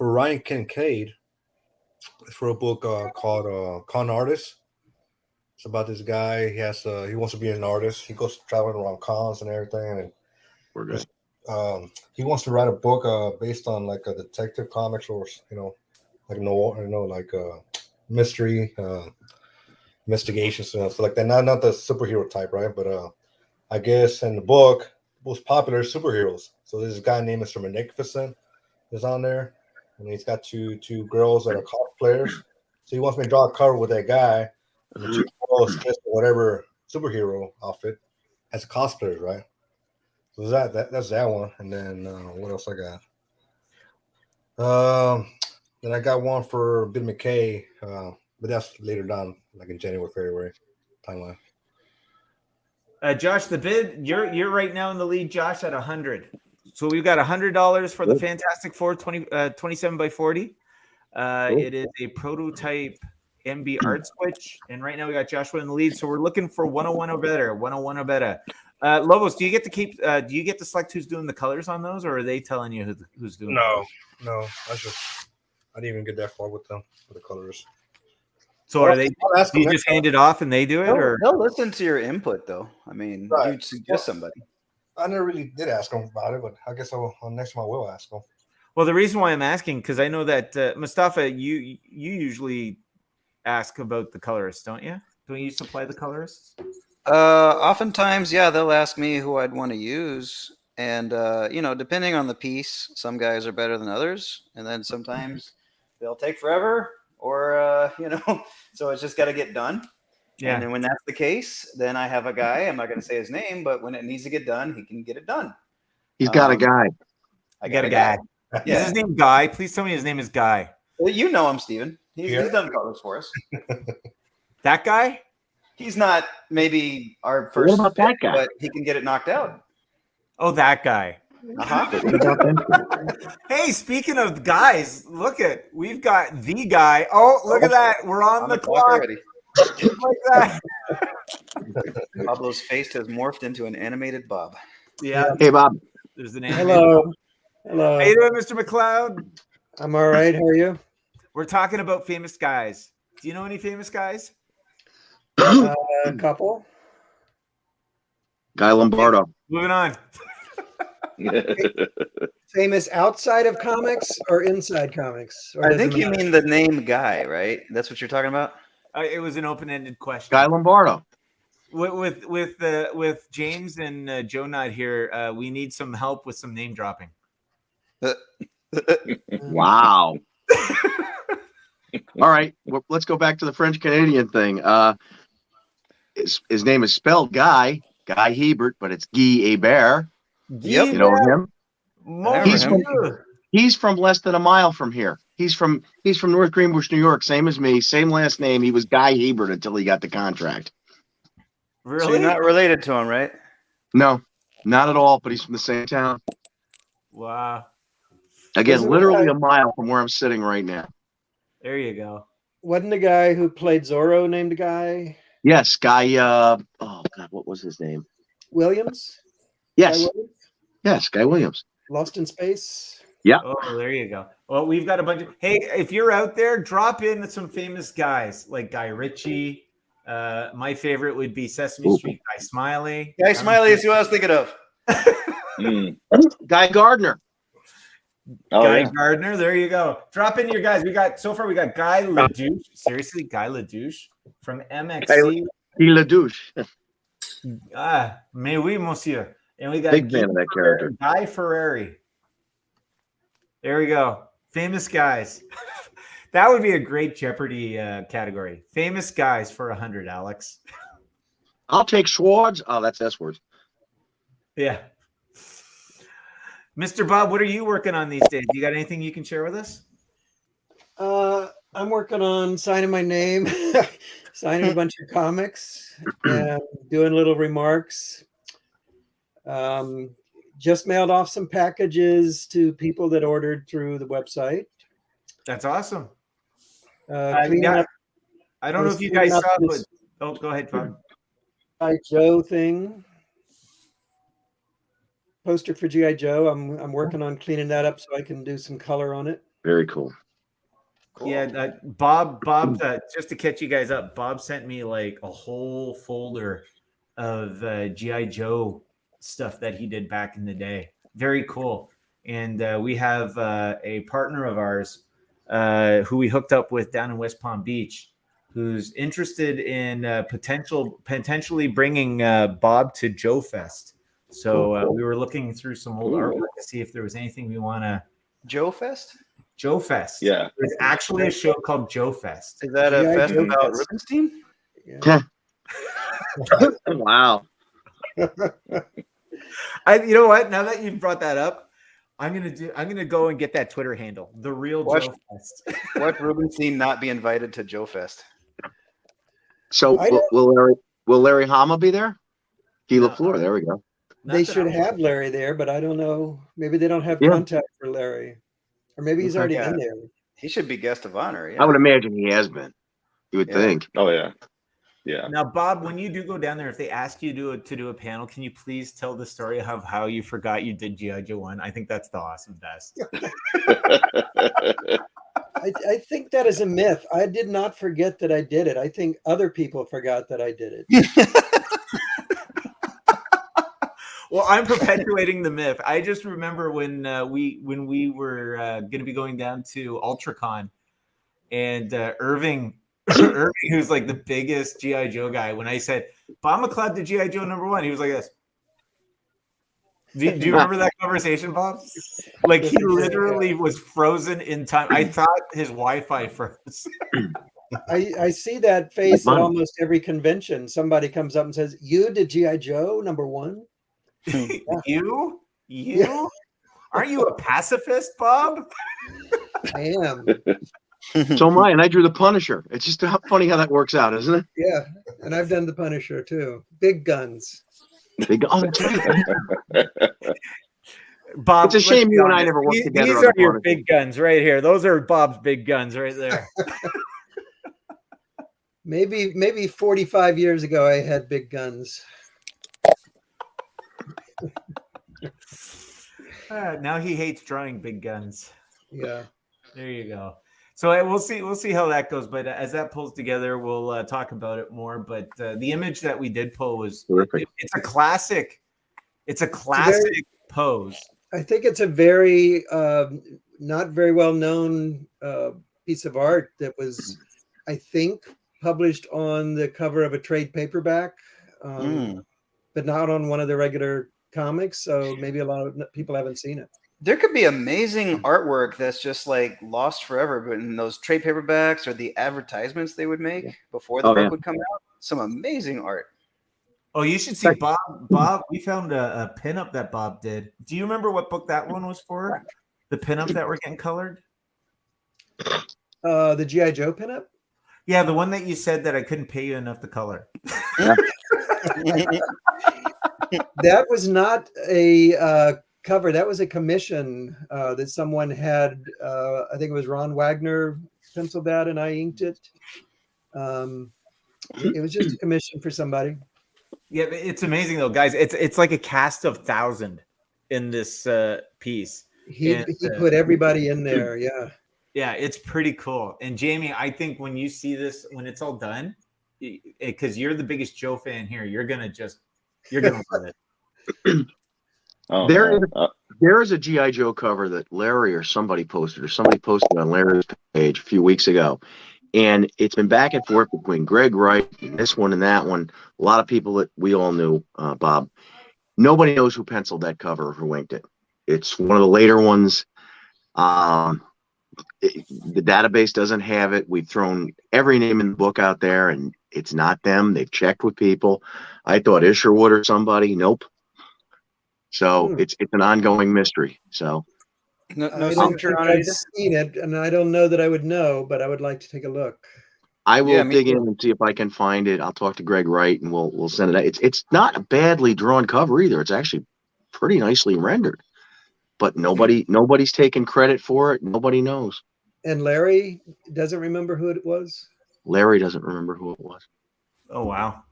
Ryan Kincaid. It's for a book called Con Artist. It's about this guy. He wants to be an artist. He goes traveling around cons and everything, and We're good. he wants to write a book based on like a detective comics or like noir, like mystery investigation stuff. So like that, not the superhero type, right? But I guess in the book, most popular superheroes. So there's a guy named Mr. Magnificent is on there, and he's got two girls that are cosplayers. So he wants me to draw a cover with that guy, and the two girls dressed in whatever superhero outfit as cosplayers, right? So that's that one. And then what else I got? Then I got one for Bill McKay, but that's later down, like in January, February timeline. Josh, the bid, you're right now in the lead, Josh, at 100. So we've got $100 for the Fantastic Four 27 by 40. It is a prototype MBartist switch, and right now we got Joshua in the lead. So we're looking for 101 or better. 101 or better. Lobos, do you get to keep? Do you get to select who's doing the colors on those, or are they telling you who's doing? No. I didn't even get that far with them for the colors. So are they? Do you just hand it off and they do it, or they'll listen to your input though? I mean, you'd suggest somebody. I never really did ask them about it, but I guess next time I will ask them. Well, the reason why I'm asking because I know that Mustafa, you usually ask about the colorists, don't you? Don't you supply the colorists? Oftentimes, yeah, they'll ask me who I'd want to use, and depending on the piece, some guys are better than others, and then sometimes they'll take forever, or so it's just got to get done. Yeah. And then when that's the case, then I have a guy. I'm not going to say his name, but when it needs to get done, he can get it done. He's got a guy. I got a guy. Yeah. Is his name Guy? Please tell me his name is Guy. Well, you know him, Steven. He's done colors for us. That guy? He's not maybe our first, what about that guy? But he can get it knocked out. Oh, that guy. Hey, speaking of guys, we've got the guy. Oh, look at that. We're on the clock already. Like that. Pablo's face has morphed into an animated Bob. Yeah. Hey, Bob. There's the name. Hello. How you doing, Mr. McLeod? I'm all right. How are you? We're talking about famous guys. Do you know any famous guys? A couple. Guy Lombardo. Moving on. Famous outside of comics or inside comics? Or I think you mean the name Guy, right? That's what you're talking about? It was an open-ended question. Guy Lombardo. With James and Joe not here, we need some help with some name dropping. Wow. All right, let's go back to the French Canadian thing. His name is spelled Guy Hebert, but it's Guy Hebert. Yep. You know him? He's from less than a mile from here. He's from North Greenbush, New York, same as me, same last name. He was Guy Hebert until he got the contract. Really? So you're not related to him, right? No, not at all, but he's from the same town. Wow. Again, Wasn't literally that- a mile from where I'm sitting right now. There you go. Wasn't the guy who played Zorro named a guy Yes, guy. Oh God, what was his name? Williams? Yes, Guy Williams? yes, Guy Williams. Lost in Space. Yeah. Oh, there you go. Well, we've got a bunch of. Hey, if you're out there, drop in some famous guys like Guy Ritchie. My favorite would be Sesame Ooh. Street Guy Smiley. Guy Smiley is who I was thinking of. Mm. Guy Gardner. Oh, Guy yeah. Gardner. There you go. Drop in your guys. We got Guy Ledouche. Seriously, Guy Ledouche from MXC. He Ledouche. Mais oui, monsieur. And we got Big fan of that character. Guy Ferrari. There we go. Famous guys. That would be a great Jeopardy category. Famous guys for 100, Alex. I'll take Schwartz. Oh, that's S words. Yeah. Mr. Bob, what are you working on these days? You got anything you can share with us? I'm working on signing my name, signing a bunch of comics, and doing little remarks. Just mailed off some packages to people that ordered through the website. That's awesome. Cleaning yeah. up I don't know if you cleaning guys up saw, but this- go ahead, Bob. G.I. Joe thing. Poster for G.I. Joe. I'm working on cleaning that up so I can do some color on it. Very cool. Yeah, Bob, just to catch you guys up, Bob sent me like a whole folder of G.I. Joe stuff that he did back in the day. Very cool. And we have a partner of ours who we hooked up with down in West Palm Beach, who's interested in potentially bringing Bob to Joe Fest. So we were looking through some old artwork to see if there was anything we want to. Joe Fest? Joe Fest. Yeah. There's actually a show called Joe Fest. Is that a G.I. fest Joe about Fest. Rubenstein? Yeah. Wow. You know what? Now that you've brought that up, I'm gonna go and get that Twitter handle, the real Watch- Joe Fest. Watch Rubenstein not be invited to Joe Fest. So I will Larry Hama be there? Guy No. LaFleur. There we go. Not They that should I'm- have Larry there, but I don't know. Maybe they don't have Yeah. contact for Larry. Or maybe he's already Yeah. in there. He should be guest of honor. Yeah. I would imagine he has been. You would Yeah. think. Oh, yeah. Yeah. Now, Bob, when you do go down there, if they ask you to do a panel, can you please tell the story of how you forgot you did G.I. Joe 1? I think that's the awesome best. I think that is a myth. I did not forget that I did it. I think other people forgot that I did it. Well, I'm perpetuating the myth. I just remember when we were going to be going down to UltraCon, and Irving, who's like the biggest G.I. Joe guy, when I said, Bob McLeod did G.I. Joe #1, he was like this. Do you remember that conversation, Bob? Like he literally was frozen in time. I thought his Wi-Fi froze. I see that face Like at mine. almost every convention. Somebody comes up and says, "You did G.I. Joe #1?" You? Aren't you a pacifist, Bob? I am. So am I, and I drew the Punisher. It's just funny how that works out, isn't it? Yeah, and I've done the Punisher too. Big guns. Oh, that's right. Bob, It's a shame you and I never worked together These on are the your Punisher. big guns right here. Those are Bob's big guns right there. Maybe 45 years ago, I had big guns. Now he hates drawing big guns. Yeah. There you go. So we'll see how that goes. But as that pulls together, we'll talk about it more. But the image that we did pull was Terrific. it's a classic. It's a classic pose. I think it's a very not very well known piece of art that was, I think, published on the cover of a trade paperback, but not on one of the regular comics. So maybe a lot of people haven't seen it. There could be amazing artwork that's just like lost forever, but in those trade paperbacks or the advertisements they would make before the book would come out, some amazing art. Oh, you should see Bob. Bob, we found a pinup that Bob did. Do you remember what book that one was for? The pinups that were getting colored? The G.I. Joe pinup? Yeah, the one that you said that I couldn't pay you enough to color. That was not a cover, that was a commission that someone had. I think it was Ron Wagner penciled that, and I inked it. It was just a commission for somebody. Yeah, it's amazing though, guys. It's like a cast of 1,000 in this piece. He put everybody in there. Yeah. Yeah, it's pretty cool. And Jamie, I think when you see this, when it's all done, because you're the biggest Joe fan here, you're gonna love it. Oh, there is a GI Joe cover that Larry or somebody posted on Larry's page a few weeks ago, and it's been back and forth between Greg Wright and this one and that one. A lot of people that we all knew, Bob. Nobody knows who penciled that cover or who inked it. It's one of the later ones. The database doesn't have it. We've thrown every name in the book out there, and it's not them. They've checked with people. I thought Isherwood or somebody. Nope. So it's an ongoing mystery. So No I signature on it. I've seen it, and I don't know that I would know, but I would like to take a look. I will Yeah, me dig too. in and see if I can find it. I'll talk to Greg Wright, and we'll send it out. It's not a badly drawn cover either. It's actually pretty nicely rendered, but nobody's taking credit for it. Nobody knows. And Larry doesn't remember who it was. Larry doesn't remember who it was. Oh wow.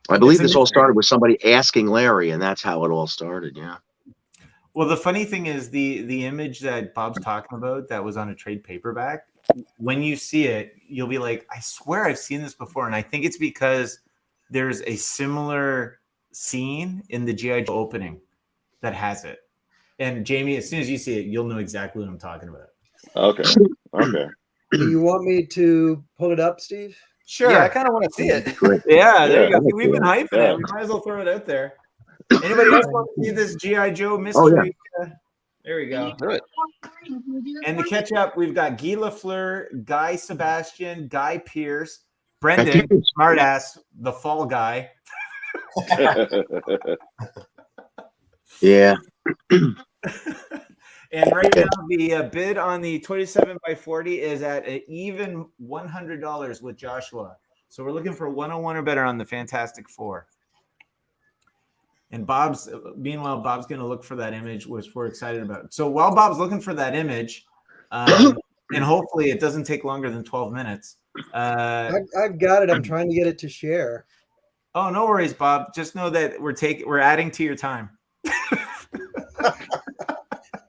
I believe It's a this all mystery. started with somebody asking Larry, and that's how it all started. Yeah. Well, the funny thing is the image that Bob's talking about that was on a trade paperback. When you see it, you'll be like, I swear I've seen this before. And I think it's because there's a similar scene in the G.I. Joe opening that has it. And Jamie, as soon as you see it, you'll know exactly what I'm talking about. Okay. Do you want me to pull it up, Steve? Sure. Yeah, I kind of want to see it. Great. Yeah, there Yeah. you go. We've been hyping Yeah. it. We might as well throw it out there. Anybody else want to see this G.I. Joe mystery? There we go. Do it. And to catch up, we've got Guy Lafleur, Guy Sebastian, Guy Pierce, Brendan, smartass, the fall guy. Yeah. And right now, the bid on the 27 by 40 is at an even $100 with Joshua. So we're looking for 101 or better on the Fantastic Four. And meanwhile, Bob's going to look for that image, which we're excited about. So while Bob's looking for that image, and hopefully it doesn't take longer than 12 minutes. I've got it. I'm trying to get it to share. Oh, no worries, Bob. Just know that we're adding to your time.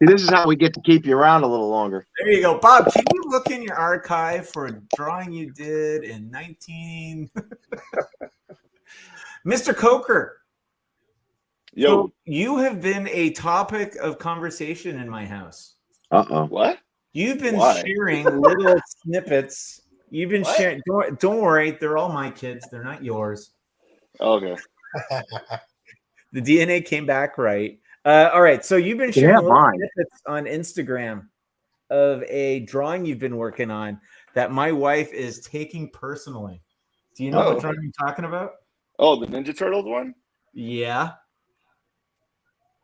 See, this is how we get to keep you around a little longer. There you go. Bob, can you look in your archive for a drawing you did in 19... Mr. Coker. Yo, So you have been a topic of conversation in my house. Uh-oh. what? You've been Why? sharing little snippets. You've been What? sharing. Don't worry, they're all my kids. They're not yours. Okay. The DNA came back right. All right. So you've been They sharing have little mine. snippets on Instagram of a drawing you've been working on that my wife is taking personally. Do you know what Oh. drawing I'm talking about? Oh, the Ninja Turtles one? Yeah.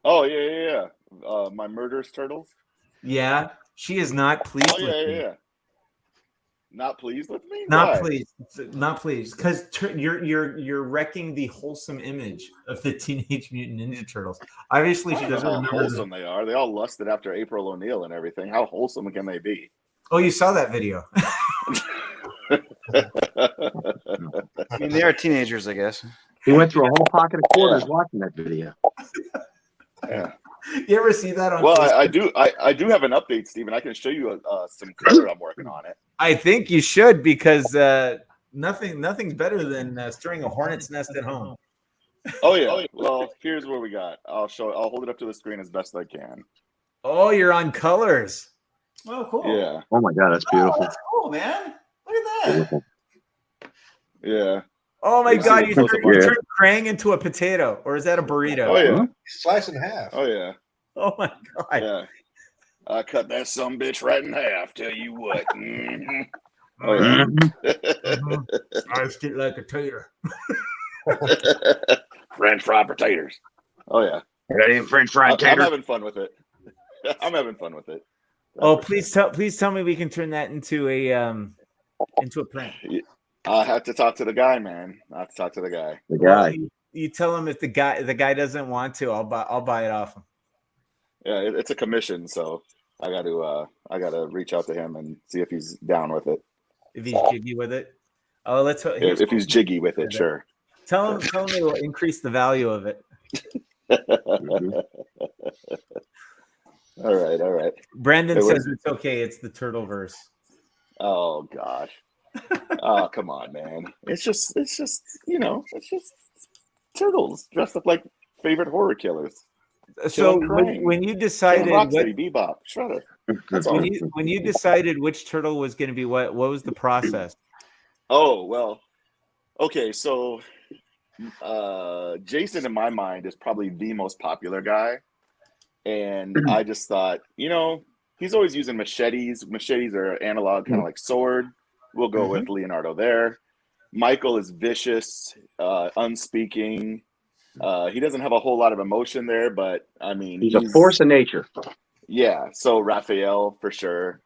Oh, yeah. My murderous turtles? Yeah. She is not pleased Oh, with me. yeah. Not pleased with me? Not Why? pleased. Not pleased. Because you're wrecking the wholesome image of the Teenage Mutant Ninja Turtles. Obviously, I she don't know doesn't how remember. wholesome they are. They all lusted after April O'Neil and everything. How wholesome can they be? Oh, you saw that video. I mean, they are teenagers, I guess. He went through a whole pocket of quarters Yeah. watching that video. Yeah. You ever see that on Well, Facebook? I do have an update, Stephen. I can show you some color I'm working on it. I think you should, because nothing's better than stirring a hornet's nest at home. Oh yeah. Well, here's what we got. I'll hold it up to the screen as best I can. Oh, you're on colors. Oh, cool. Yeah. Oh my God, that's beautiful. That's cool, man. Look at that. Beautiful. Yeah. Oh my You God, see you the turned close-up Krang into a potato, or is that a burrito? Oh yeah. Slice in half. Oh yeah. Oh my God. Yeah. I cut that sumbitch right in half. Tell you what. Mhm. Oh yeah. Mhm. Sliced it like a tater. French fried potatoes. Oh yeah. That ain't French fried I'm tater. having fun with it. I'm having fun with it. Oh, please tell me we can turn that into a print. I have to talk to the guy, man. I have to talk to the guy. The Well, guy. you tell him if the guy doesn't want to, I'll buy it off him. Yeah, it's a commission, so I got to reach out to him and see if he's down with it. If he's jiggy with it. Oh, here's If he's jiggy with it, sure. Tell him it will increase the value of it. All right. Brandon says it's okay. It's the Turtleverse. Oh gosh. Oh, come on, man. It's just turtles dressed up like favorite horror killers. So when you decided Rocksteady, Bebop, Shredder. That's all. When you decided which turtle was going to be what was the process? Oh, well. Okay, so Jason in my mind is probably the most popular guy. And I just thought, he's always using machetes. Machetes are analog, kind of like sword. We'll go with Leonardo there. Michael is vicious, unspeaking. He doesn't have a whole lot of emotion there, but I mean, he's a force of nature. Yeah, so Raphael for sure.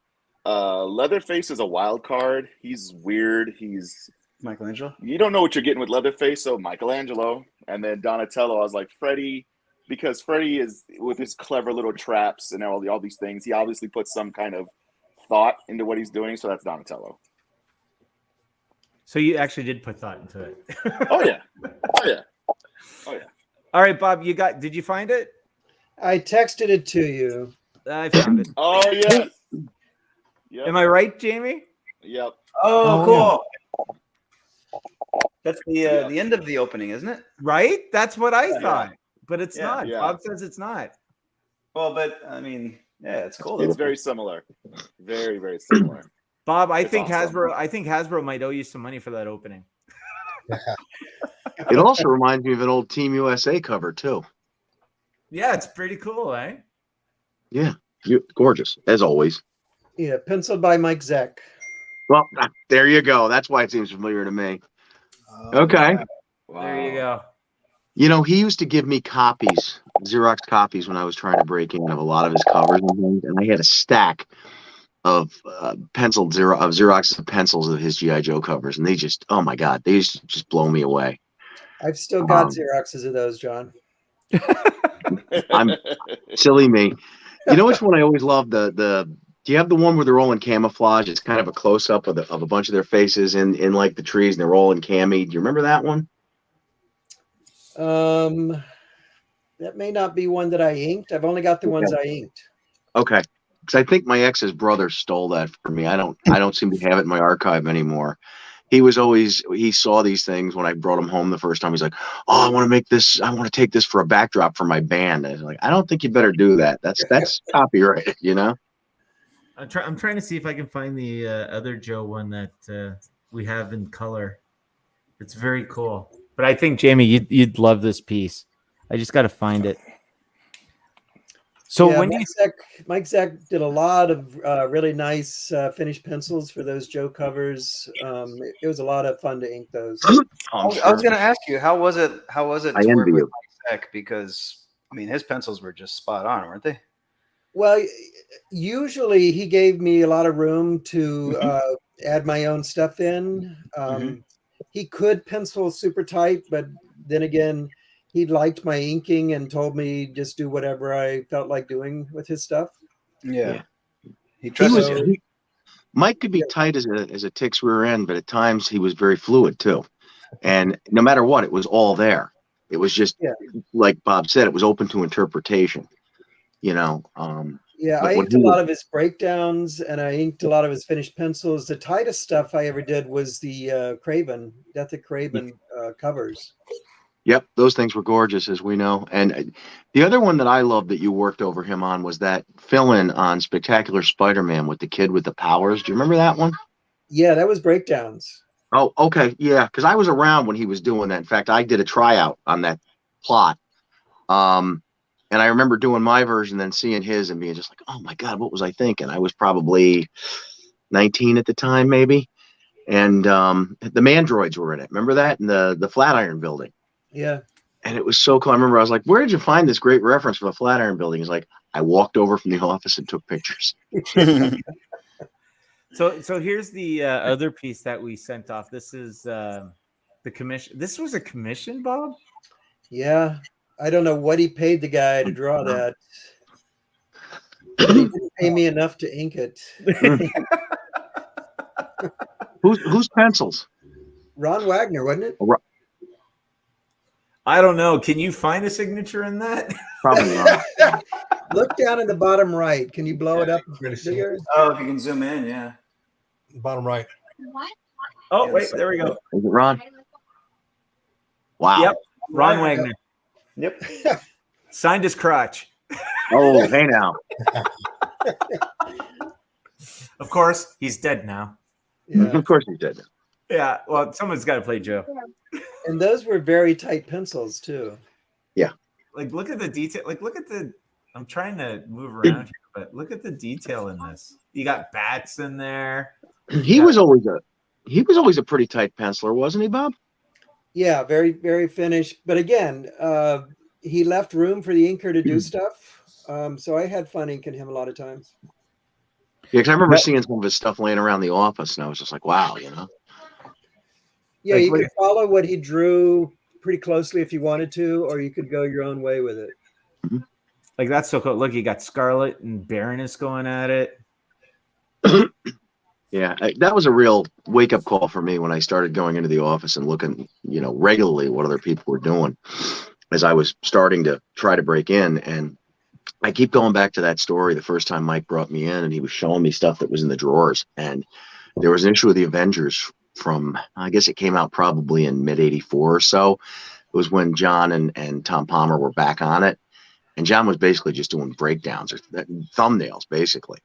Leatherface is a wild card. He's weird. He's Michelangelo. You don't know what you're getting with Leatherface, so Michelangelo. And then Donatello, I was like, Freddy, because Freddy is with his clever little traps and all these things. He obviously puts some kind of thought into what he's doing, so that's Donatello. So you actually did put thought into it. Oh yeah. All right, Bob, did you find it? I texted it to you. I found it. Oh yes. Yep. Am I right, Jamie? Yep. Oh, cool. That's the end of the opening, isn't it? Right? That's what I thought. But it's not. Yeah. Bob says it's not. Well, but I mean, yeah, it's cool. It's very similar. Very, very similar. Bob, I think awesome. Hasbro might owe you some money for that opening. It also reminds me of an old Team USA cover too. Yeah, it's pretty cool, eh? Yeah, gorgeous as always. Yeah, penciled by Mike Zeck. Well, there you go. That's why it seems familiar to me. Okay. Wow. There you go. He used to give me copies, Xerox copies, when I was trying to break in of a lot of his covers and things, and I had a stack of Xerox's pencils of his G.I. Joe covers, and they just, oh my God, they used to just blow me away. I've still got Xeroxes of those, John. I'm silly me. You know which one I always love? Do you have the one where they're all in camouflage? It's kind of a close up of a bunch of their faces in like the trees, and they're all in cami. Do you remember that one? That may not be one that I inked. I've only got the ones I inked. Okay, because I think my ex's brother stole that from me. I don't seem to have it in my archive anymore. He saw these things when I brought him home the first time. He's like, "Oh, I want to take this for a backdrop for my band." I was like, "I don't think you better do that. That's copyrighted, I'm trying to see if I can find the other Joe one that we have in color. It's very cool. But I think, Jamie, you'd love this piece. I just got to find it. So yeah, when Mike Zeck did a lot of really nice finished pencils for those Joe covers. It was a lot of fun to ink those. I was going to ask you, how was it I to work envy with you. Mike Zeck? Because I mean, his pencils were just spot on, weren't they? Well, usually he gave me a lot of room to add my own stuff in. He could pencil super tight, but then again, he liked my inking and told me just do whatever I felt like doing with his stuff. Yeah. He trusted you. Mike could be tight as a tick's rear end, but at times he was very fluid too. And no matter what, it was all there. It was just like Bob said, it was open to interpretation. I inked a lot of his breakdowns, and I inked a lot of his finished pencils. The tightest stuff I ever did was the Death of Craven covers. Yep, those things were gorgeous, as we know. And the other one that I loved that you worked over him on was that fill-in on Spectacular Spider-Man with the kid with the powers. Do you remember that one? Yeah, that was breakdowns. Oh, okay, yeah, because I was around when he was doing that. In fact, I did a tryout on that plot. And I remember doing my version, then seeing his and being just like, oh my God, what was I thinking? I was probably 19 at the time, maybe. And the Mandroids were in it. Remember that? In the Flatiron Building. Yeah. And it was so cool. I remember I was like, where did you find this great reference for the Flatiron Building? He's like, I walked over from the office and took pictures. So here's the other piece that we sent off. This is the commission. This was a commission, Bob? Yeah. I don't know what he paid the guy to draw that. But he didn't pay me enough to ink it. Whose pencils? Ron Wagner, wasn't it? I don't know. Can you find a signature in that? Probably wrong. Look down in the bottom right. Can you blow it up Really see bigger? Oh, if you can zoom in, yeah. bottom right. Oh, wait, there we go. Is it Ron? Wow. Yep, Ron Wagner. Yep. Signed his crotch. Oh, hey now. Of course, he's dead now. Yeah. Of course he did. Yeah, well, someone's got to play Joe. And those were very tight pencils too. Like, look at the detail. Like, look at the. I'm trying to move around here, but look at the detail in this. You got bats in there. He was always a pretty tight penciler, wasn't he, Bob? Yeah, very, very finished. But again, he left room for the inker to do stuff. So I had fun inking him a lot of times. Yeah, because I remember seeing some of his stuff laying around the office, and I was just like, wow, you know. Yeah, Like, you look could follow what he drew pretty closely if you wanted to, or you could go your own way with it. Like, that's so cool. Look, you got Scarlet and Baroness going at it. Yeah, that was a real wake-up call for me when I started going into the office and looking, regularly what other people were doing as I was starting to try to break in. And I keep going back to that story the first time Mike brought me in and he was showing me stuff that was in the drawers. And there was an issue of the Avengers from, I guess it came out probably in mid-'84 or so. It was when John and Tom Palmer were back on it. And John was basically just doing breakdowns or thumbnails, basically.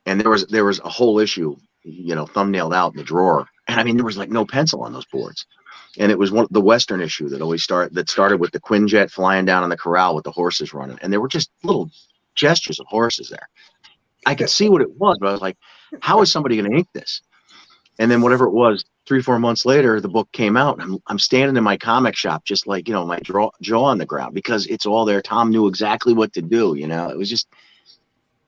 And there was a whole issue, thumbnailed out in the drawer. And I mean, there was like no pencil on those boards. And it was the Western issue that started with the Quinjet flying down in the corral with the horses running. And there were just little gestures of horses there. I could see what it was, but I was like, how is somebody going to ink this? And then whatever it was, 3-4 months later, the book came out. And I'm standing in my comic shop, just like, my jaw on the ground, because it's all there. Tom knew exactly what to do. It was just,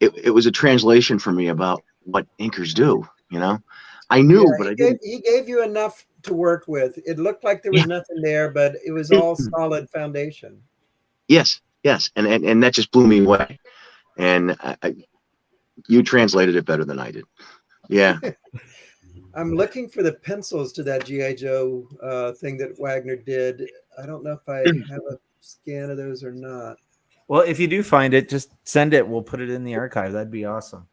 it was a translation for me about what inkers do. I knew, but I didn't. He gave you enough to work with. It looked like there was nothing there, but it was all solid foundation. Yes. And that just blew me away. And you translated it better than I did. Yeah. I'm looking for the pencils to that G.I. Joe thing that Wagner did. I don't know if I have a scan of those or not. Well, if you do find it, just send it. We'll put it in the archive. That'd be awesome.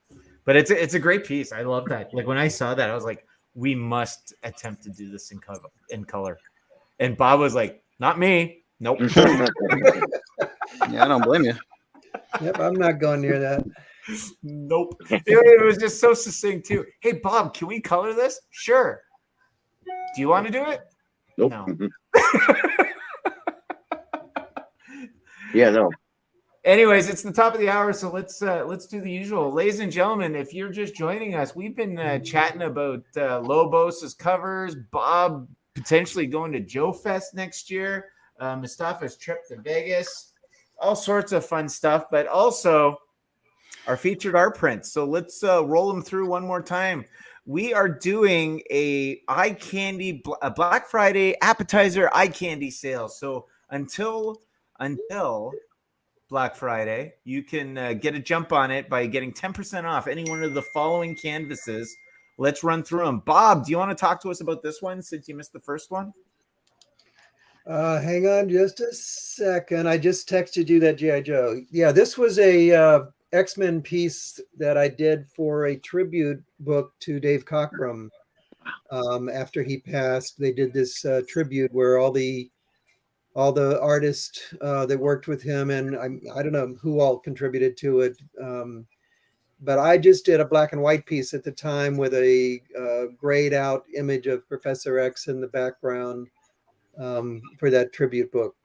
But it's a great piece. I love that. Like, when I saw that, I was like, we must attempt to do this in color. And Bob was like, not me. Nope. Yeah, I don't blame you. Yep, I'm not going near that. Nope. It was just so succinct too. Hey, Bob, can we color this? Sure. Do you want to do it? Nope. No. Yeah, no. Anyways, it's the top of the hour, so let's do the usual. Ladies and gentlemen, if you're just joining us, we've been chatting about Lobos's covers, Bob potentially going to Joe Fest next year, Mustafa's trip to Vegas, all sorts of fun stuff, but also our featured art prints. So let's roll them through one more time. We are doing a Black Friday appetizer eye candy sale. So until Black Friday, you can get a jump on it by getting 10% off any one of the following canvases. Let's run through them. Bob, do you want to talk to us about this one since you missed the first one? Hang on just a second. I just texted you that G.I. Joe. Yeah, this was a X-Men piece that I did for a tribute book to Dave Cockrum. After he passed, they did this tribute where all the artists that worked with him, and I don't know who all contributed to it, but I just did a black and white piece at the time with a grayed out image of Professor X in the background for that tribute book.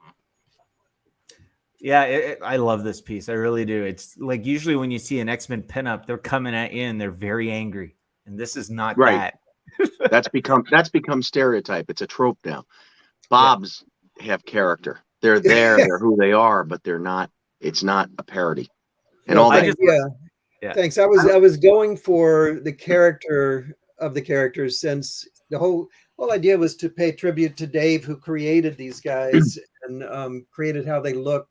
Yeah, I love this piece. I really do. It's like usually when you see an X-Men pinup, they're coming at you and they're very angry, and this is not that. That's become stereotype. It's a trope now. Bob's have character. They're there. They're who they are, but they're not. It's not a parody. And all that. Yeah. Thanks. I was going for the character of the characters, since the whole idea was to pay tribute to Dave, who created these guys and created how they look.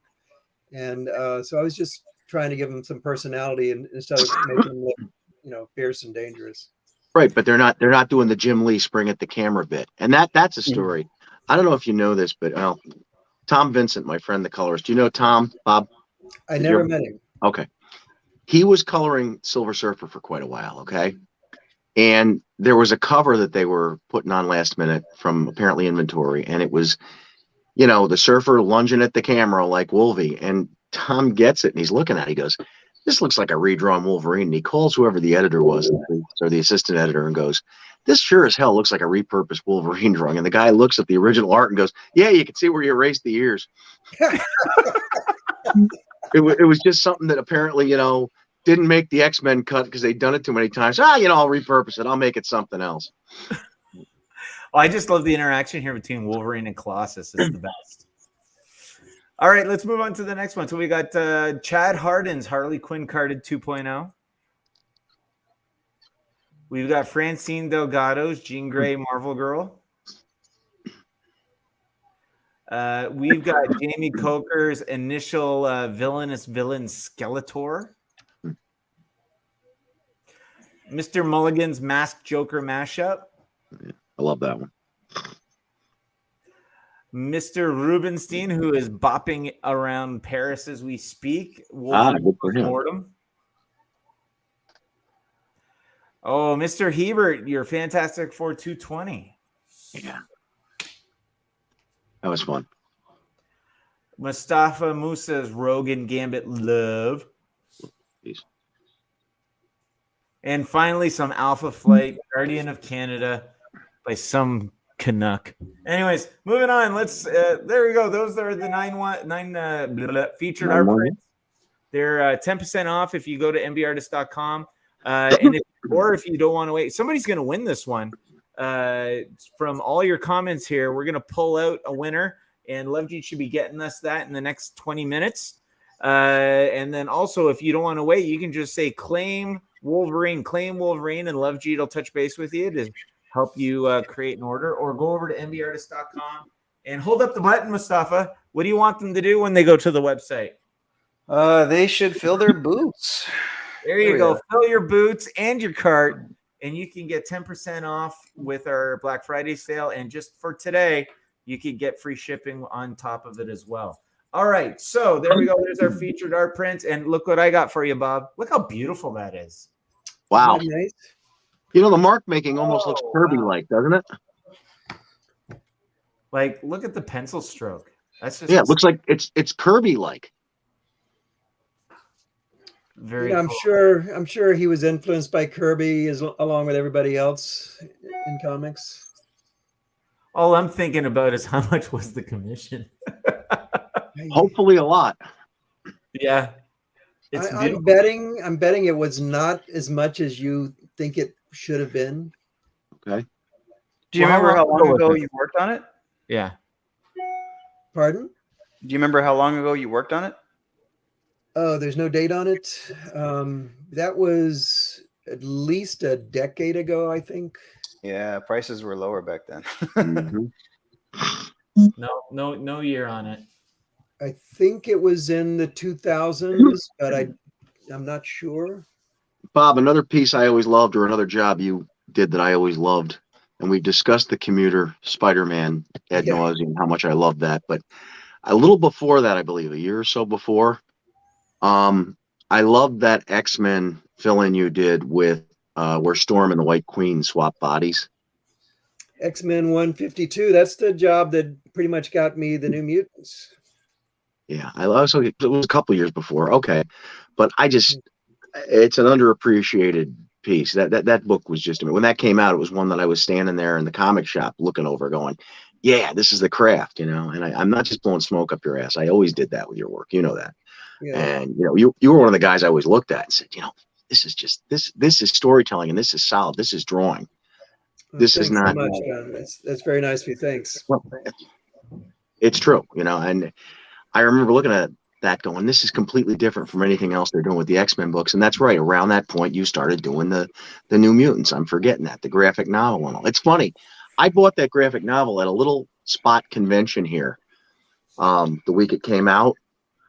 And so I was just trying to give them some personality instead of making them look, you know, fierce and dangerous. Right, but they're not doing the Jim Lee spring at the camera bit, and that's a story. I don't know if you know this, but Tom Vincent, my friend, the colorist. Do you know Tom, Bob? I never met him. Okay, he was coloring Silver Surfer for quite a while. Okay, and there was a cover that they were putting on last minute from apparently inventory, and it was, you know, the surfer lunging at the camera like Wolvie, and Tom gets it and he's looking at it. He goes, "This looks like a redrawn Wolverine." And he calls whoever the editor was, or the assistant editor, and goes, "This sure as hell looks like a repurposed Wolverine drawing." And the guy looks at the original art and goes, "Yeah, you can see where you erased the ears." It was just something that apparently, you know, didn't make the X-Men cut because they'd done it too many times. You know, I'll repurpose it. I'll make it something else. Well, I just love the interaction here between Wolverine and Colossus. It's the best. All right, let's move on to the next one. So we got Chad Harden's Harley Quinn carded 2.0. We've got Francine Delgado's Jean Grey Marvel Girl. We've got Jamie Coker's initial villainous villain Skeletor. Mr. Mulligan's Masked Joker mashup. I love that one. Mr. Rubenstein, who is bopping around Paris as we speak. Good for him. Mortem. Oh, Mr. Hebert, your Fantastic Four 220. Yeah. That was fun. Mustafa Musa's Rogue and Gambit Love. Peace. And finally, some Alpha Flight, Guardian of Canada by some Canuck. Anyways, moving on. Let's. There we go. Those are the nine featured art prints. They're 10% off if you go to MBartist.com. And if you don't want to wait, somebody's going to win this one. From all your comments here, we're going to pull out a winner, and Lovejeet should be getting us that in the next 20 minutes. And then also, if you don't want to wait, you can just say claim Wolverine, and Lovejeet will touch base with you to help you create an order, or go over to MBartist.com and hold up the button, Mustafa. What do you want them to do when they go to the website? They should fill their boots. There you go. Fill your boots and your cart, and you can get 10% off with our Black Friday sale. And just for today, you can get free shipping on top of it as well. All right. So there we go. There's our featured art prints. And look what I got for you, Bob. Look how beautiful that is. Wow. Nice. You know, the mark making almost looks Kirby-like, doesn't it? Like, look at the pencil stroke. That's just it looks like it's Kirby-like. Very I'm cool. I'm sure he was influenced by Kirby along with everybody else in comics. All I'm thinking about is how much was the commission? Hopefully a lot. Yeah. I'm betting it was not as much as you think it should have been. Okay. Do you remember how long ago you worked on it? Yeah. Pardon? Do you remember how long ago you worked on it? Oh, there's no date on it. That was at least a decade ago, I think. Yeah, prices were lower back then. No year on it. I think it was in the 2000s, but I'm not sure. Bob, another piece I always loved, or another job you did that I always loved, and we discussed the Commuter Spider-Man ad nauseum, how much I loved that. But a little before that, I believe, a year or so before, I loved that X-Men fill-in you did with where Storm and the White Queen swap bodies. X-Men 152. That's the job that pretty much got me the New Mutants. Yeah, it was a couple years before. Okay, but it's an underappreciated piece. That book was just, when that came out, it was one that I was standing there in the comic shop looking over, going, "Yeah, this is the craft," you know. And I'm not just blowing smoke up your ass. I always did that with your work, you know that. Yeah. And you know, you were one of the guys I always looked at and said, you know, this is just this is storytelling, and this is solid. This is drawing. This is not. So much, that's very nice of you. Thanks. It's true, you know, and I remember looking at that going, this is completely different from anything else they're doing with the X-Men books. And that's right. Around that point, you started doing the New Mutants. I'm forgetting that, the graphic novel and all. It's funny. I bought that graphic novel at a little spot convention here the week it came out.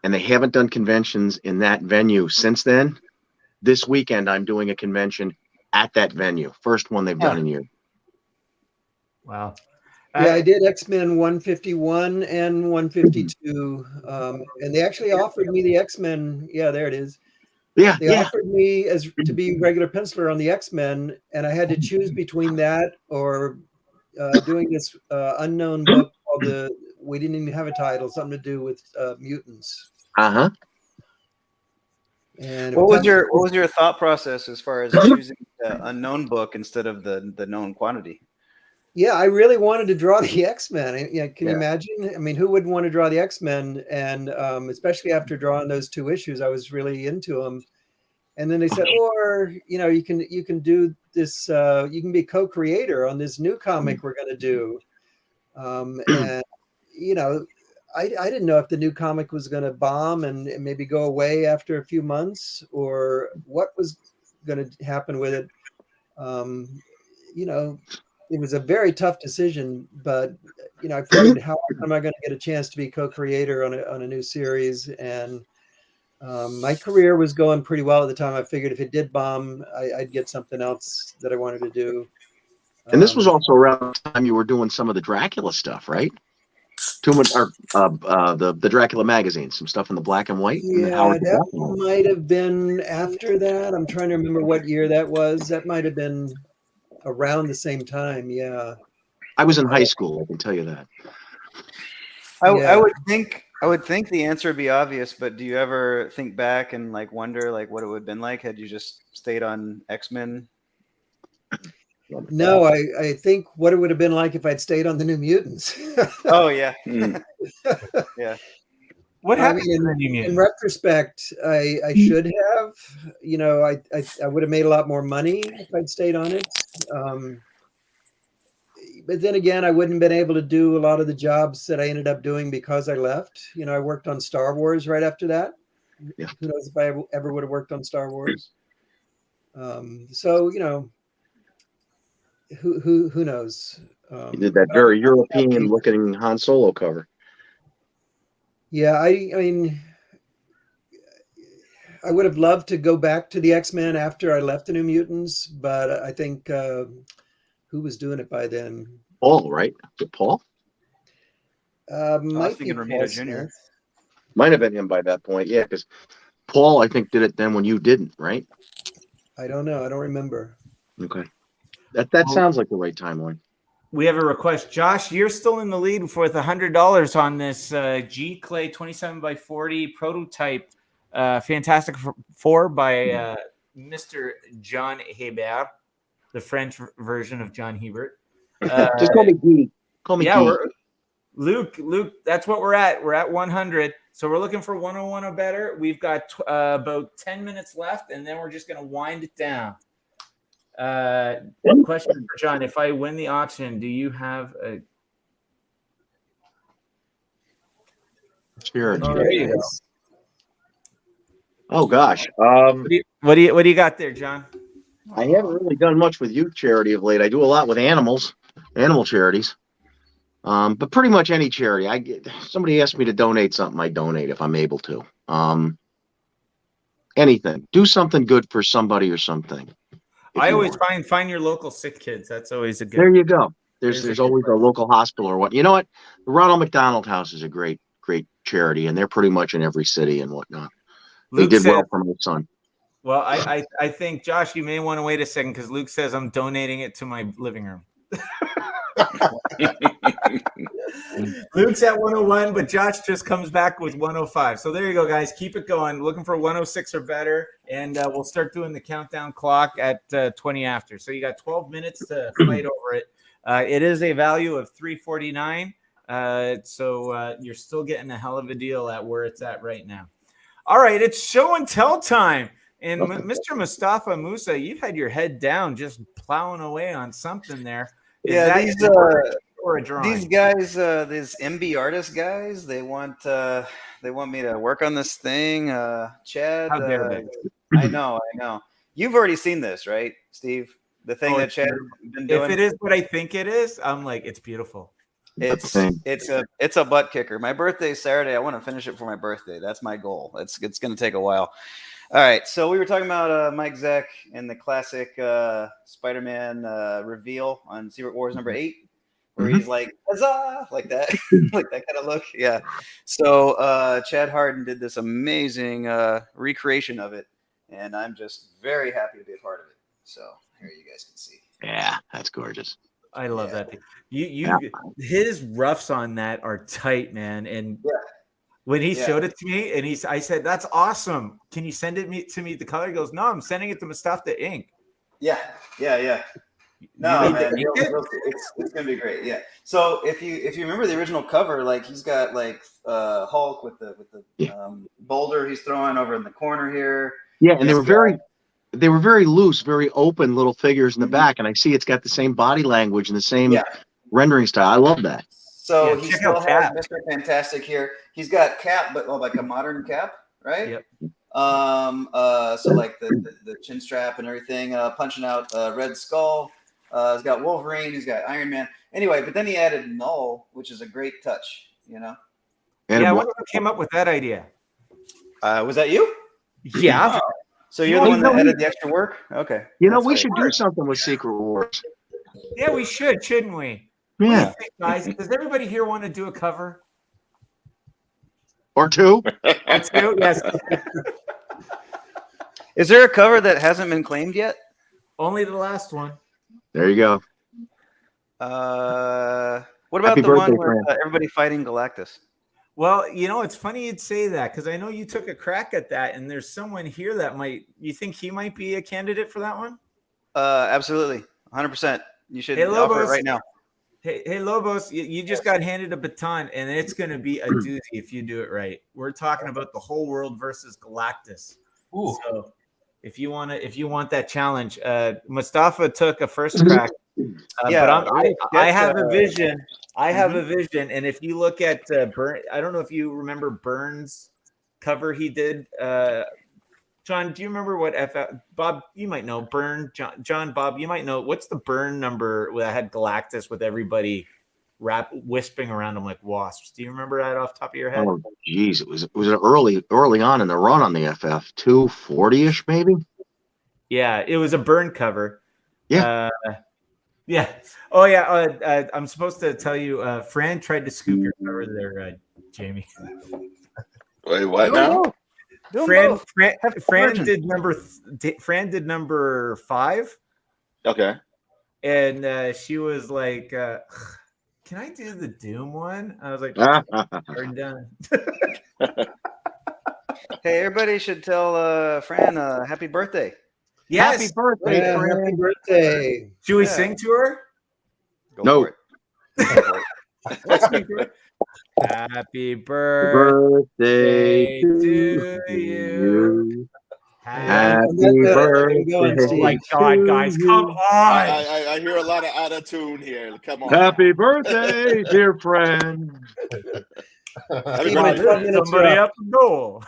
and they haven't done conventions in that venue since then. This weekend, I'm doing a convention at that venue. First one they've done in years. Wow. Yeah, I did X-Men 151 and 152, and they actually offered me the X-Men. Yeah, there it is. Yeah, They offered me to be regular penciler on the X-Men, and I had to choose between that or doing this unknown book called we didn't even have a title, something to do with mutants. Uh-huh. And what was your thought process as far as choosing the unknown book instead of the known quantity? Yeah, I really wanted to draw the X-Men. Yeah, can you imagine? I mean, who wouldn't want to draw the X-Men? And especially after drawing those 2 issues, I was really into them. And then they said, or you can do this. You can be co-creator on this new comic we're going to do. And I didn't know if the new comic was going to bomb and maybe go away after a few months, or what was going to happen with it. It was a very tough decision, but I figured, how am I going to get a chance to be co-creator on a new series? And my career was going pretty well at the time. I figured if it did bomb, I'd get something else that I wanted to do. And this was also around the time you were doing some of the Dracula stuff, right? The Dracula magazine, some stuff in the black and white. Yeah, that might have been after that. I'm trying to remember what year that was. That might have been around the same time. Yeah, I was in high school. I can tell you that. I would think the answer would be obvious, but do you ever think back and wonder what it would have been like had you just stayed on X-Men? No, I think what it would have been like if I'd stayed on the New Mutants. Oh yeah. Yeah. What happened to the New Mutants? In retrospect, I should have. I would have made a lot more money if I'd stayed on it. But then again, I wouldn't have been able to do a lot of the jobs that I ended up doing because I left. I worked on Star Wars right after that. Yeah. Who knows if I ever would have worked on Star Wars? Who knows? You did that very European-looking Han Solo cover. Yeah, I mean, I would have loved to go back to the X-Men after I left the New Mutants, but I think who was doing it by then? Paul, right? Was it Paul? Might be Romita Jr. Might have been him by that point, yeah, because Paul, I think, did it then when you didn't, right? I don't know. I don't remember. Okay. That sounds like the right timeline. We have a request. Josh, you're still in the lead with $100 on this G Clay 27x40 prototype Fantastic Four by Mr. John Hebert, the French version of John Hebert. Just call me G. Call me G. Luke, that's what we're at. We're at 100. So we're looking for 101 or better. We've got about 10 minutes left, and then we're just going to wind it down. Question for John: if I win the auction, do you have a charity? Oh, there you go. Oh gosh, what do you got there, John? I haven't really done much with youth charity of late. I do a lot with animal charities, but pretty much any charity. Somebody asked me to donate something, I donate if I'm able to. Anything, do something good for somebody or something. I always find your local sick kids. That's always a good. There you go. There's always a local hospital or what. You know what? The Ronald McDonald House is a great charity, and they're pretty much in every city and whatnot. They did well for my son. Well, I think, Josh, you may want to wait a second because Luke says I'm donating it to my living room. Luke's at 101, but Josh just comes back with 105. So there you go, guys. Keep it going. Looking for 106 or better, and we'll start doing the countdown clock at 20 after. So you got 12 minutes to fight over it. It is a value of $349. So you're still getting a hell of a deal at where it's at right now. All right, it's show and tell time. And Mr. Mustafa Musa, you've had your head down just plowing away on something there. These guys, these MBartist guys, they want me to work on this thing. Chad, I know. You've already seen this, right, Steve? The thing that Chad been doing. If it is what I think it is, I'm like, it's beautiful. It's a butt kicker. My birthday's Saturday. I want to finish it for my birthday. That's my goal. It's going to take a while. All right. So we were talking about Mike Zeck and the classic Spider-Man reveal on Secret Wars #8, where he's like, huzzah, like that, like that kind of look. Yeah. So Chad Hardin did this amazing recreation of it, and I'm just very happy to be a part of it. So here you guys can see. Yeah, that's gorgeous. I love that thing. His roughs on that are tight, man. And when he showed it to me, and I said, "That's awesome. Can you send it to me the color?" He goes, "No, I'm sending it to Mustafa Ink." Yeah. No, man, it's gonna be great. Yeah. So if you remember the original cover, like he's got like Hulk with the boulder he's throwing over in the corner here. Yeah, and they were very loose, very open little figures in the back, and I see it's got the same body language and the same rendering style. I love that. So he still has Mr. Fantastic here. He's got Cap, but like a modern Cap, right? Yep. So like the chin strap and everything, punching out Red Skull. He's got Wolverine. He's got Iron Man. Anyway, but then he added Null, which is a great touch. You know. And I wonder who came up with that idea. Was that you? Yeah. So you're the one that added the extra work? Okay. We should do something with Secret Wars. Yeah, we should, shouldn't we? Yeah. What do you think, guys? Does everybody here want to do a cover? Or two? Or two? Yes. Is there a cover that hasn't been claimed yet? Only the last one. There you go. What about the one where everybody fighting Galactus? Well, it's funny you'd say that because I know you took a crack at that, and there's someone here that you think he might be a candidate for that one? Absolutely. 100%. You should offer it right now. Hey, Lobos, you just got handed a baton, and it's going to be a doozy if you do it right. We're talking about the whole world versus Galactus. Ooh. So if you want that challenge, Mustafa took a first crack. But I have a vision. I have a vision, and if you look at Burn, I don't know if you remember Burns' cover he did. John, do you remember what Bob? You might know John. Bob, you might know what's the Burn number that had Galactus with everybody wisping around him like wasps. Do you remember that off the top of your head? Oh, geez, it was early on in the run on the FF 240-ish maybe. Yeah, it was a Burn cover. Yeah. Yeah. Oh, yeah. I'm supposed to tell you, Fran tried to scoop your cover there, Jamie. Wait, what now? Fran did number 5. Okay. And she was like, "Can I do the Doom one?" I was like, "We're done." Hey, everybody should tell Fran happy birthday. Yes. Happy birthday, Fran. Happy birthday. Should we sing to her? Go for it. Let's sing to her. Happy birthday to you. Happy birthday. Oh my God, guys, come on. I hear a lot of out of tune here. Come on. Happy birthday, dear friend. Somebody up the door.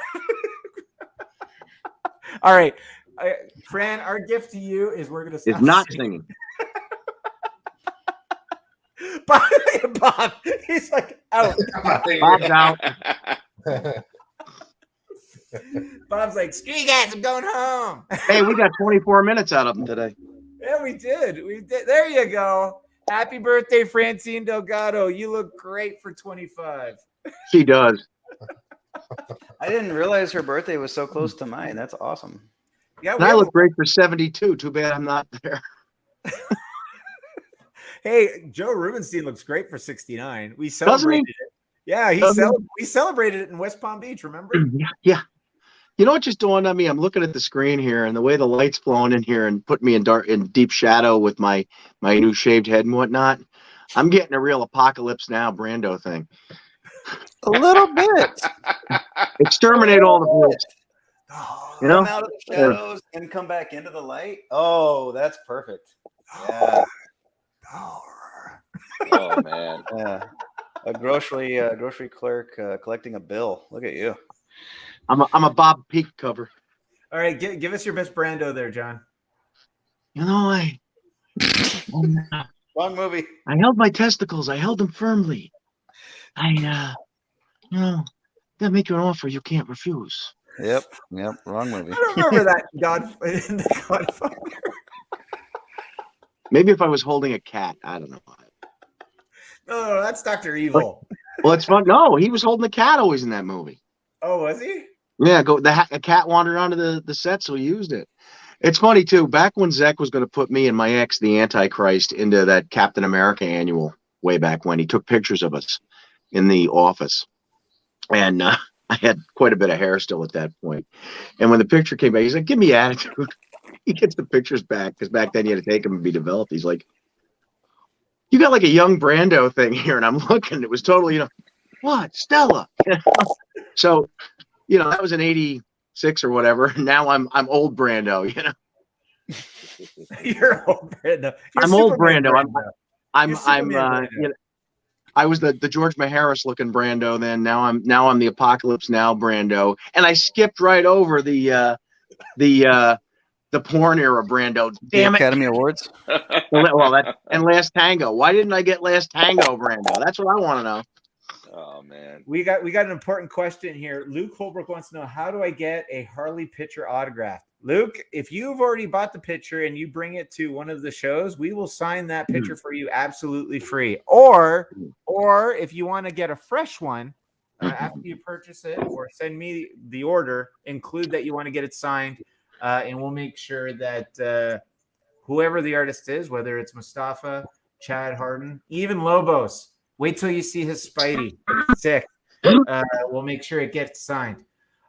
All right. Fran, our gift to you is we're going to stop It's not singing. Bob, he's like out. Bob's out. Bob's like, screw you guys, I'm going home. Hey, we got 24 minutes out of them today. Yeah, we did. There you go. Happy birthday, Francine Delgado. You look great for 25. She does. I didn't realize her birthday was so close to mine. That's awesome. Yeah, and I look great for 72. Too bad I'm not there. Hey, Joe Rubenstein looks great for 69. We celebrated it. Yeah, we celebrated it in West Palm Beach, remember? Yeah. You know what just dawned on me? I'm looking at the screen here and the way the light's flowing in here and put me in deep shadow with my new shaved head and whatnot. I'm getting a real Apocalypse Now Brando thing. A little bit. Exterminate all the bullets. You know? Come out of the shadows and come back into the light. Oh, that's perfect. Yeah. Oh man. Yeah. A grocery clerk collecting a bill. Look at you. I'm a Bob Peak cover. All right, give us your best Brando there, John. You know, Wrong movie. I held my testicles. I held them firmly. They'll make you an offer you can't refuse. Yep. Wrong movie. I don't remember that in the Godfather. Maybe if I was holding a cat, I don't know. No, that's Dr. Evil. Well, it's fun. No, he was holding the cat always in that movie. Oh, was he? Yeah, a cat wandered onto the set, so he used it. It's funny too. Back when Zek was going to put me and my ex, the Antichrist, into that Captain America annual way back when, he took pictures of us in the office, and I had quite a bit of hair still at that point. And when the picture came back, he's like, "Give me attitude." He gets the pictures back because back then you had to take them and be developed. He's like, "You got like a young Brando thing here," and I'm looking. It was totally, what, Stella? So, that was in '86 or whatever. Now I'm old Brando. You're old Brando. I'm old Brando. I'm Brando. I was the George Maharis looking Brando then. Now I'm the Apocalypse Now Brando, and I skipped right over the porn era Brando. Damn it! Academy Awards. Well, and Last Tango. Why didn't I get Last Tango Brando? That's what I want to know. Oh man, we got an important question here. Luke Holbrook wants to know, how do I get a Harley picture autographed? Luke, if you've already bought the picture and you bring it to one of the shows, we will sign that picture for you absolutely free. Or if you want to get a fresh one after you purchase it, or send me the order, include that you want to get it signed, and we'll make sure that whoever the artist is, whether it's Mustafa, Chad Harden, even Lobos, wait till you see his Spidey. Sick. We'll make sure it gets signed.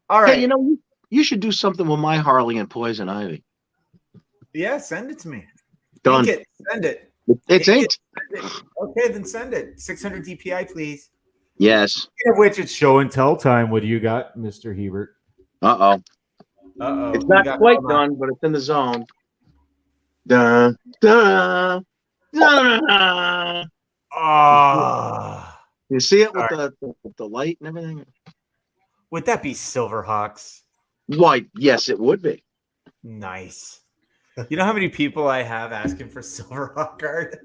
All right. Hey, you should do something with my Harley and Poison Ivy. Yeah, send it to me. Done. Ink it. Send it. It's inked. Okay, then send it. 600 DPI, please. Yes. Speaking of which, it's show and tell time. What do you got, Mr. Hebert? Uh-oh. It's not quite done, but it's in the zone. Dun, dun, dun. Oh. You see it with the light and everything? Would that be Silverhawks? Why, yes, it would be. Nice. You know how many people I have asking for Silverhawk art?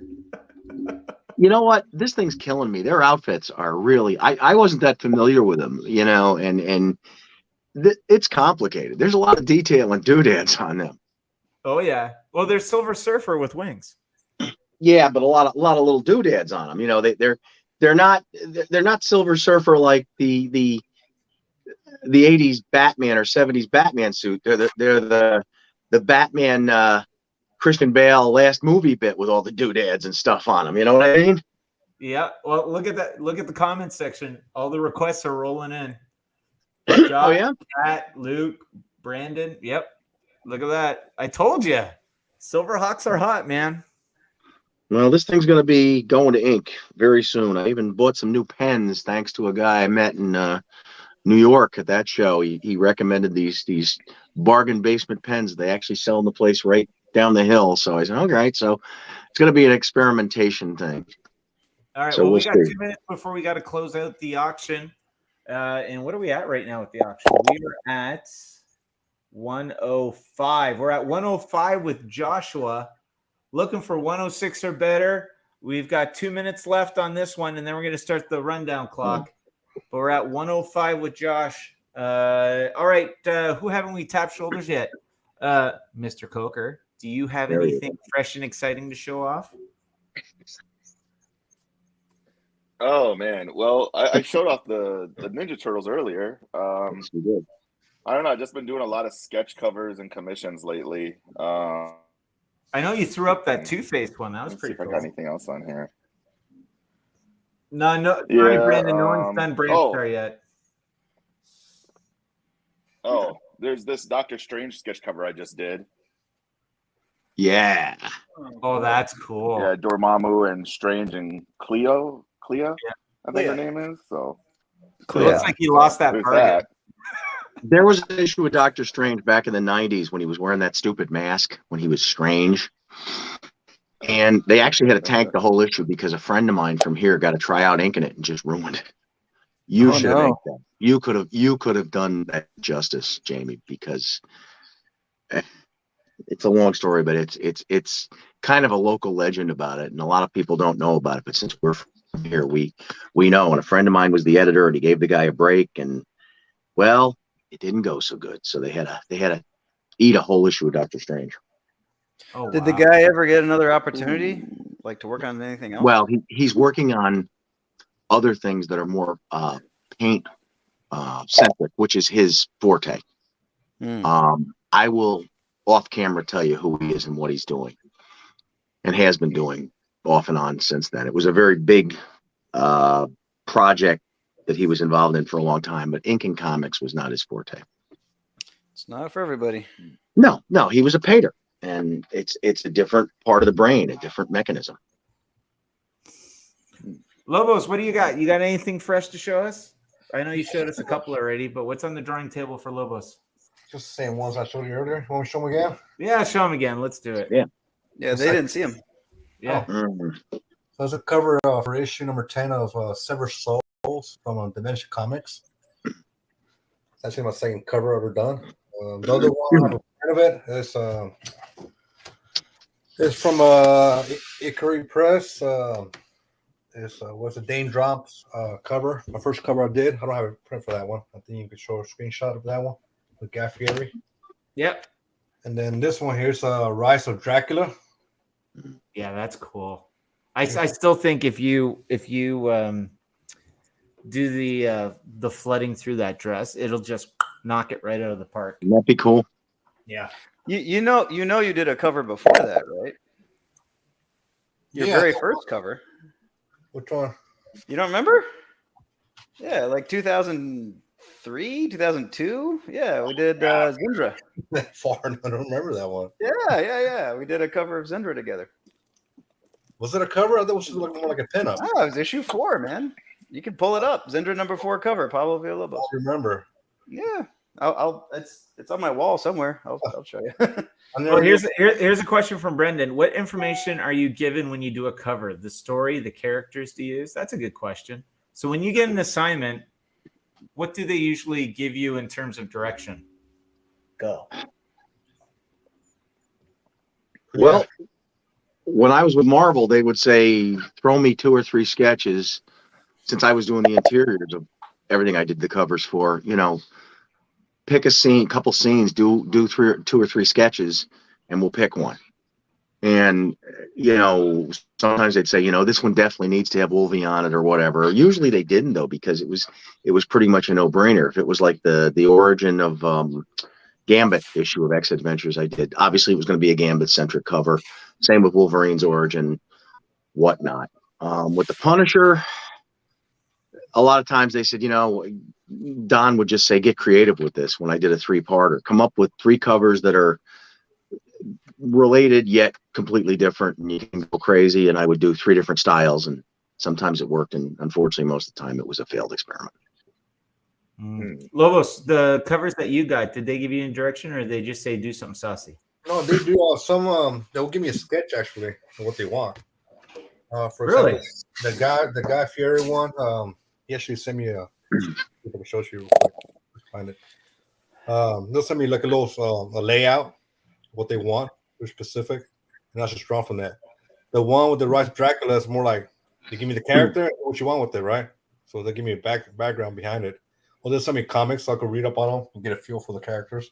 You know what? This thing's killing me. Their outfits are really, I wasn't that familiar with them, and it's complicated. There's a lot of detail and doodads on them. Oh yeah. Well, there's Silver Surfer with wings. Yeah, but a lot of little doodads on them. They're not Silver Surfer like the 80s Batman or 70s Batman suit. They're the Batman Christian Bale last movie bit with all the doodads and stuff on them. You know what I mean? Yeah. Well, look at that. Look at the comments section. All the requests are rolling in. Josh, oh yeah, Pat, Luke, Brandon. Yep. Look at that. I told you, Silverhawks are hot, man. Well, this thing's going to be going to ink very soon. I even bought some new pens thanks to a guy I met in New York at that show. He recommended these bargain basement pens. They actually sell in the place right down the hill. So I said, all right. So it's going to be an experimentation thing. All right. So well, we see. got 2 minutes before we got to close out the auction. And what are we at right now with the auction? We are at 105. We're at 105 with Joshua. Looking for 106 or better. We've got 2 minutes left on this one, and then we're going to start the rundown clock. But we're at 105 with Josh. All right. Who haven't we tapped shoulders yet? Mr. Coker, do you have anything fresh and exciting to show off? Oh man. Well, I showed off the Ninja Turtles earlier. Yes, you did. I don't know. I've just been doing a lot of sketch covers and commissions lately. I know you threw up that Two-Faced one. That was pretty cool. I got anything else on here? No, Yeah, sorry, Brandon. No one's done Brainstar yet. Oh, there's this Doctor Strange sketch cover I just did. Yeah. Oh, that's cool. Yeah, Dormammu and Strange and Clea. Yeah. I think her name is. So it looks like he lost that bargain. There was an issue with Doctor Strange back in the 90s when he was wearing that stupid mask when he was Strange. And they actually had to tank the whole issue because a friend of mine from here got to try out inking it and just ruined it. You should have inked that. You could have done that justice, Jamie, because it's a long story, but it's kind of a local legend about it, and a lot of people don't know about it. But since we're from here, we know. And a friend of mine was the editor, and he gave the guy a break, and well, it didn't go so good. So they had to eat a whole issue of Doctor Strange. Oh, Did the guy ever get another opportunity, like to work on anything else? Well, he's working on other things that are more paint centric, which is his forte. I will off camera tell you who he is and what he's doing, and has been doing off and on since then. It was a very big project that he was involved in for a long time, but inking comics was not his forte. It's not for everybody. No, he was a painter, and it's a different part of the brain, a different mechanism. Lobos, what do you got? You got anything fresh to show us? I know you showed us a couple already, but what's on the drawing table for Lobos? Just the same ones I showed you earlier. You want me to show them again? Yeah, show them again. Let's do it. Yeah, they didn't see him. Yeah. Mm-hmm. So there's a cover for issue number 10 of Severed Souls from Dimension Comics. It's actually my second cover ever done. The other one I have a print of it is from Ikari Press. Was a Dane Drops cover. My first cover I did. I don't have a print for that one. I think you could show a screenshot of that one with Guy Fieri. Yep. And then this one here's Rise of Dracula. Yeah, that's cool. I still think if you do the flooding through that dress, it'll just knock it right out of the park. That'd be cool. Yeah. You know you did a cover before that, right? Your very first cover. Which one? You don't remember? Yeah, like 2003, 2002. Yeah, we did Zindra. That far, I don't remember that one. Yeah. We did a cover of Zindra together. Was it a cover? I thought it was more like a pinup. Oh, it was issue 4, man. You can pull it up. Zindra number 4 cover, Pablo Villalobos. I remember. Yeah, I'll it's on my wall somewhere. I'll show you. Well, here's a question from Brendan. What information are you given when you do a cover? The story, the characters to use? That's a good question. So when you get an assignment, what do they usually give you in terms of direction? Go. Well, when I was with Marvel, they would say, throw me 2 or 3 sketches, since I was doing the interiors of everything I did the covers for, pick a scene, couple scenes, do 2 or 3 sketches, and we'll pick one. And, sometimes they'd say, this one definitely needs to have Wolvie on it or whatever. Usually they didn't, though, because it was pretty much a no-brainer. If it was like the origin of Gambit issue of X Adventures I did, obviously it was going to be a Gambit-centric cover. Same with Wolverine's origin, whatnot. With the Punisher, a lot of times they said, Don would just say, get creative with this. When I did a 3-parter, come up with 3 covers that are related yet completely different, and you can go crazy. And I would do 3 different styles, and sometimes it worked, and unfortunately most of the time it was a failed experiment. Lobos, the covers that you got, did they give you any direction, or did they just say do something saucy? No, they do some. They'll give me a sketch actually of what they want. For Really? example, the Guy Fieri one. He actually sent me a. If I can show you real quick. Find it. They'll send me like a little a layout, what they want, they're specific, and I just draw from that. The one with the Rise of Dracula is more like they give me the character and what you want with it, right? So they give me a background behind it. Well, there's some comics so I could read up on them and get a feel for the characters.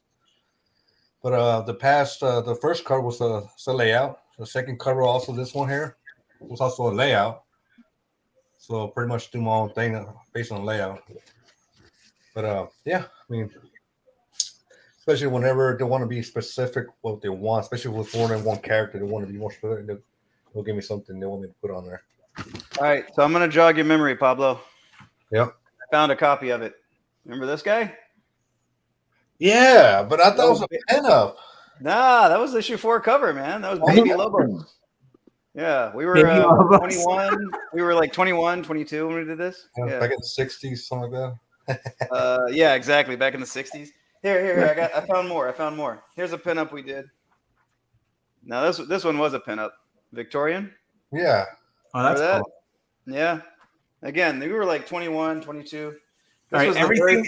But the first cover was the layout. The second cover, also this one here, was also a layout. So pretty much do my own thing based on layout. But yeah, I mean, especially whenever they want to be specific what they want, especially with more than one character, they want to be more specific. They'll give me something they want me to put on there. All right, so I'm gonna jog your memory, Pablo. Yep. I found a copy of it. Remember this guy? Yeah, but I thought it was a pinup. Nah, that was issue 4 cover, man. That was Baby Lobo. Yeah, we were 21. We were like 21, 22 when we did this. Yeah. Back in the 60s, something like that. Yeah, exactly. Back in the 60s. Here. I found more. Here's a pinup we did. Now this one was a pinup. Victorian. Yeah. Oh, that's cool. Yeah. Again, we were like 21, 22. All right, was the very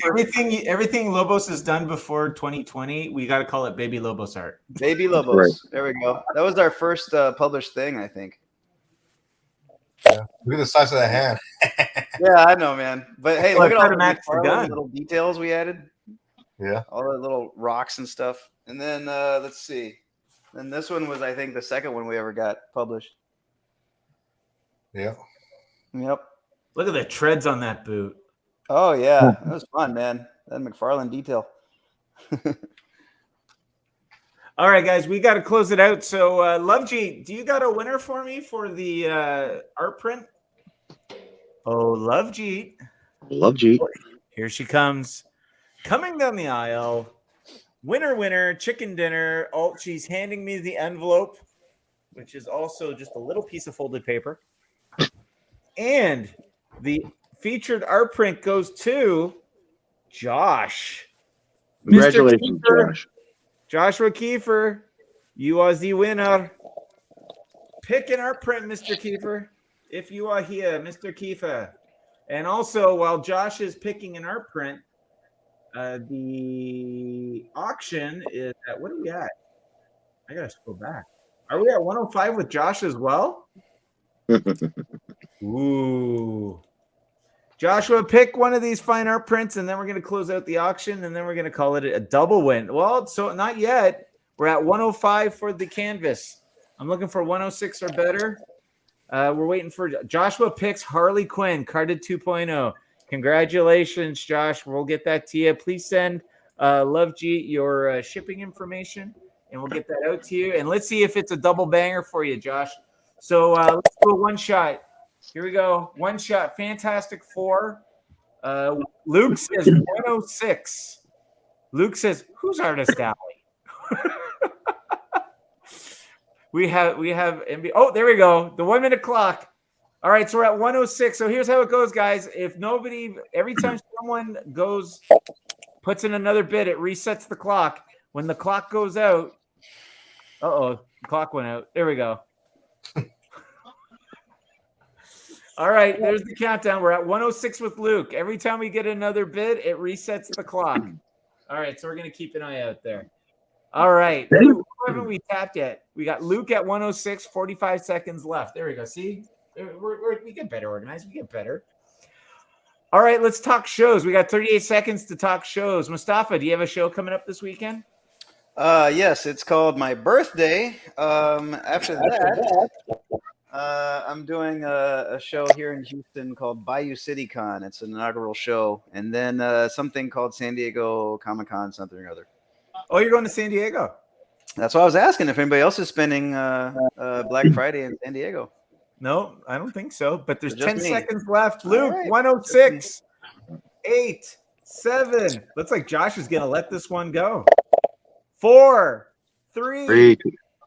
everything Lobos has done before 2020, we got to call it Baby Lobos art. Baby Lobos. Right. There we go. That was our first published thing, I think. Yeah. Look at the size of that hand. Yeah, I know, man. But hey, Well, look at try all to the match the McFarlane gun. little details we added. Yeah. All the little rocks and stuff. And then let's see. Then this one was, I think, the second one we ever got published. Yeah. Yep. Look at the treads on that boot. Oh yeah, that was fun, man. That McFarlane detail. All right, guys, we got to close it out. So, Love G, do you got a winner for me for the art print? Oh, Love G. Love G. Here she comes. Coming down the aisle. Winner, winner, chicken dinner. Oh, she's handing me the envelope, which is also just a little piece of folded paper. And the featured art print goes to Josh. Congratulations, Mr. Kiefer. Josh. Joshua Kiefer, you are the winner. Pick an art print, Mr. Kiefer, if you are here, Mr. Kiefer. And also, while Josh is picking an art print, the auction is at, what are we at? I gotta scroll back. Are we at 105 with Josh as well? Ooh. Joshua, pick one of these fine art prints, and then we're going to close out the auction, and then we're going to call it a double win. Well, so not yet. We're at 105 for the canvas. I'm looking for 106 or better. We're waiting for Joshua picks Harley Quinn, carded 2.0. Congratulations, Josh. We'll get that to you. Please send Love G your shipping information, and we'll get that out to you. And let's see if it's a double banger for you, Josh. So let's do a one shot. Here we go. One shot. Fantastic Four. Luke says 106. Luke says, who's Artist Alley? we have MB. Oh, there we go. The 1 minute clock. All right, so we're at 106. So here's how it goes, guys. If nobody, every time someone puts in another bid, it resets the clock. When the clock goes out, the clock went out. There we go. All right, there's the countdown. We're at 106 with Luke. Every time we get another bid, it resets the clock. All right, so we're going to keep an eye out there. All right. Who haven't we tapped yet? We got Luke at 106, 45 seconds left. There we go. See? We get better organized. We get better. All right, let's talk shows. We got 38 seconds to talk shows. Mustafa, do you have a show coming up this weekend? Yes, it's called My Birthday. After that, I'm doing a show here in Houston called Bayou City Con. It's an inaugural show. And then something called San Diego Comic-Con, something or other. Oh, you're going to San Diego? That's what I was asking, if anybody else is spending Black Friday in San Diego. No, I don't think so. But there's Just 10 me. seconds left. Luke, right. 106, 8, 7. Looks like Josh is going to let this one go. 4, 3,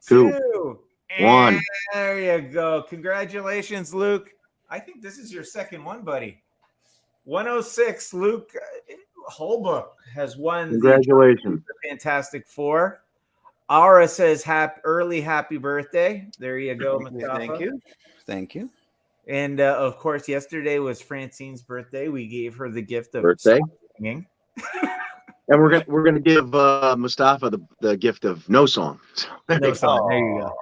2, 1. There you go. Congratulations, Luke. I think this is your second one, buddy. 106, Luke Holbrook has won. Congratulations. The Fantastic Four. Aura says happy birthday. There you go, Mustafa. Thank you. And of course, yesterday was Francine's birthday. We gave her the gift of Birthday. singing. And we're gonna give Mustafa the gift of no song. No song. There you go.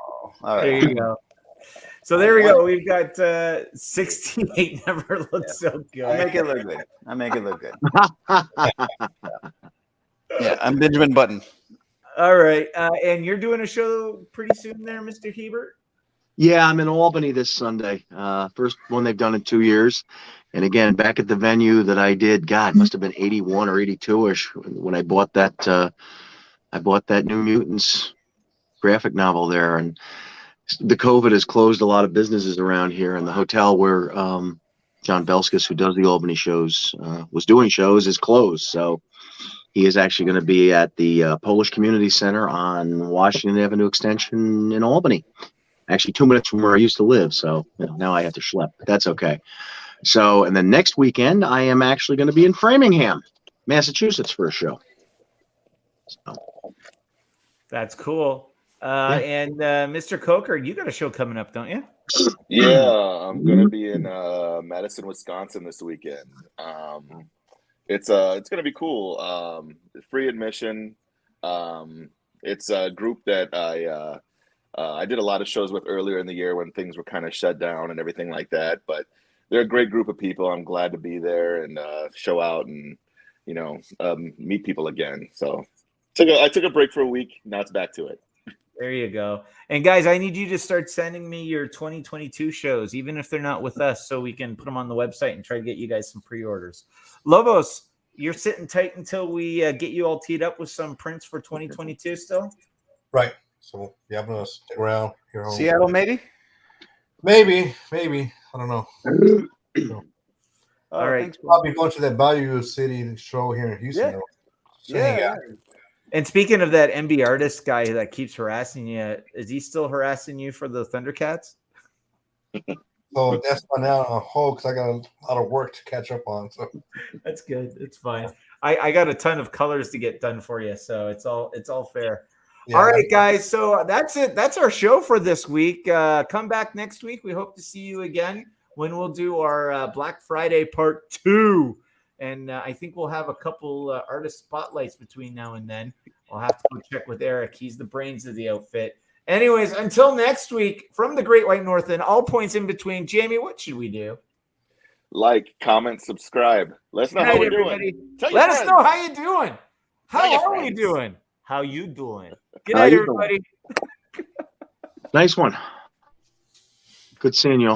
All right. There you go. So there we go. We've got 68 never looked so good. I make it look good. Yeah, I'm Benjamin Button. All right. And you're doing a show pretty soon there, Mr. Hebert? Yeah, I'm in Albany this Sunday. First one they've done in 2 years. And again, back at the venue that I did, God, must have been 81 or 82-ish when I bought that New Mutants graphic novel there. And the COVID has closed a lot of businesses around here. And the hotel where John Belskis, who does the Albany shows, was doing shows, is closed. So he is actually going to be at the Polish Community Center on Washington Avenue Extension in Albany. Actually 2 minutes from where I used to live. So now I have to schlep, but that's okay. So, and then next weekend, I am actually going to be in Framingham, Massachusetts for a show. So. That's cool. And Mr. Coker, you got a show coming up, don't you? Yeah, I'm going to be in Madison, Wisconsin this weekend. It's going to be cool. Free admission. It's a group that I did a lot of shows with earlier in the year when things were kind of shut down and everything like that. But they're a great group of people. I'm glad to be there and show out and meet people again. So I took a break for a week. Now it's back to it. There you go. And guys, I need you to start sending me your 2022 shows, even if they're not with us, so we can put them on the website and try to get you guys some pre-orders. Lobos, you're sitting tight until we get you all teed up with some prints for 2022 still? Right. So yeah, I'm gonna stick around here. Seattle, maybe. Maybe. I don't know. All right. Thanks, I'll be going to that Bayou City show here in Houston. Yeah. Though. So, Yeah. And speaking of that MBartist guy that keeps harassing you, is he still harassing you for the Thundercats? So that's why now on hold because I got a lot of work to catch up on. So That's good. It's fine. I got a ton of colors to get done for you, so it's all fair. yeah, All right, guys. So that's it. That's our show for this week. Come back next week. We hope to see you again when we'll do our Black Friday part 2. And I think we'll have a couple artist spotlights between now and then. I'll have to go check with Eric. He's the brains of the outfit. Anyways, until next week, from the Great White North and all points in between, Jamie, what should we do? Like, comment, subscribe. Let us know how we're everybody. doing. Tell your Let us friends. know how you doing. Tell your How are we friends. doing? How you doing? Good How night, you doing? everybody. Nice one. Good seeing you all.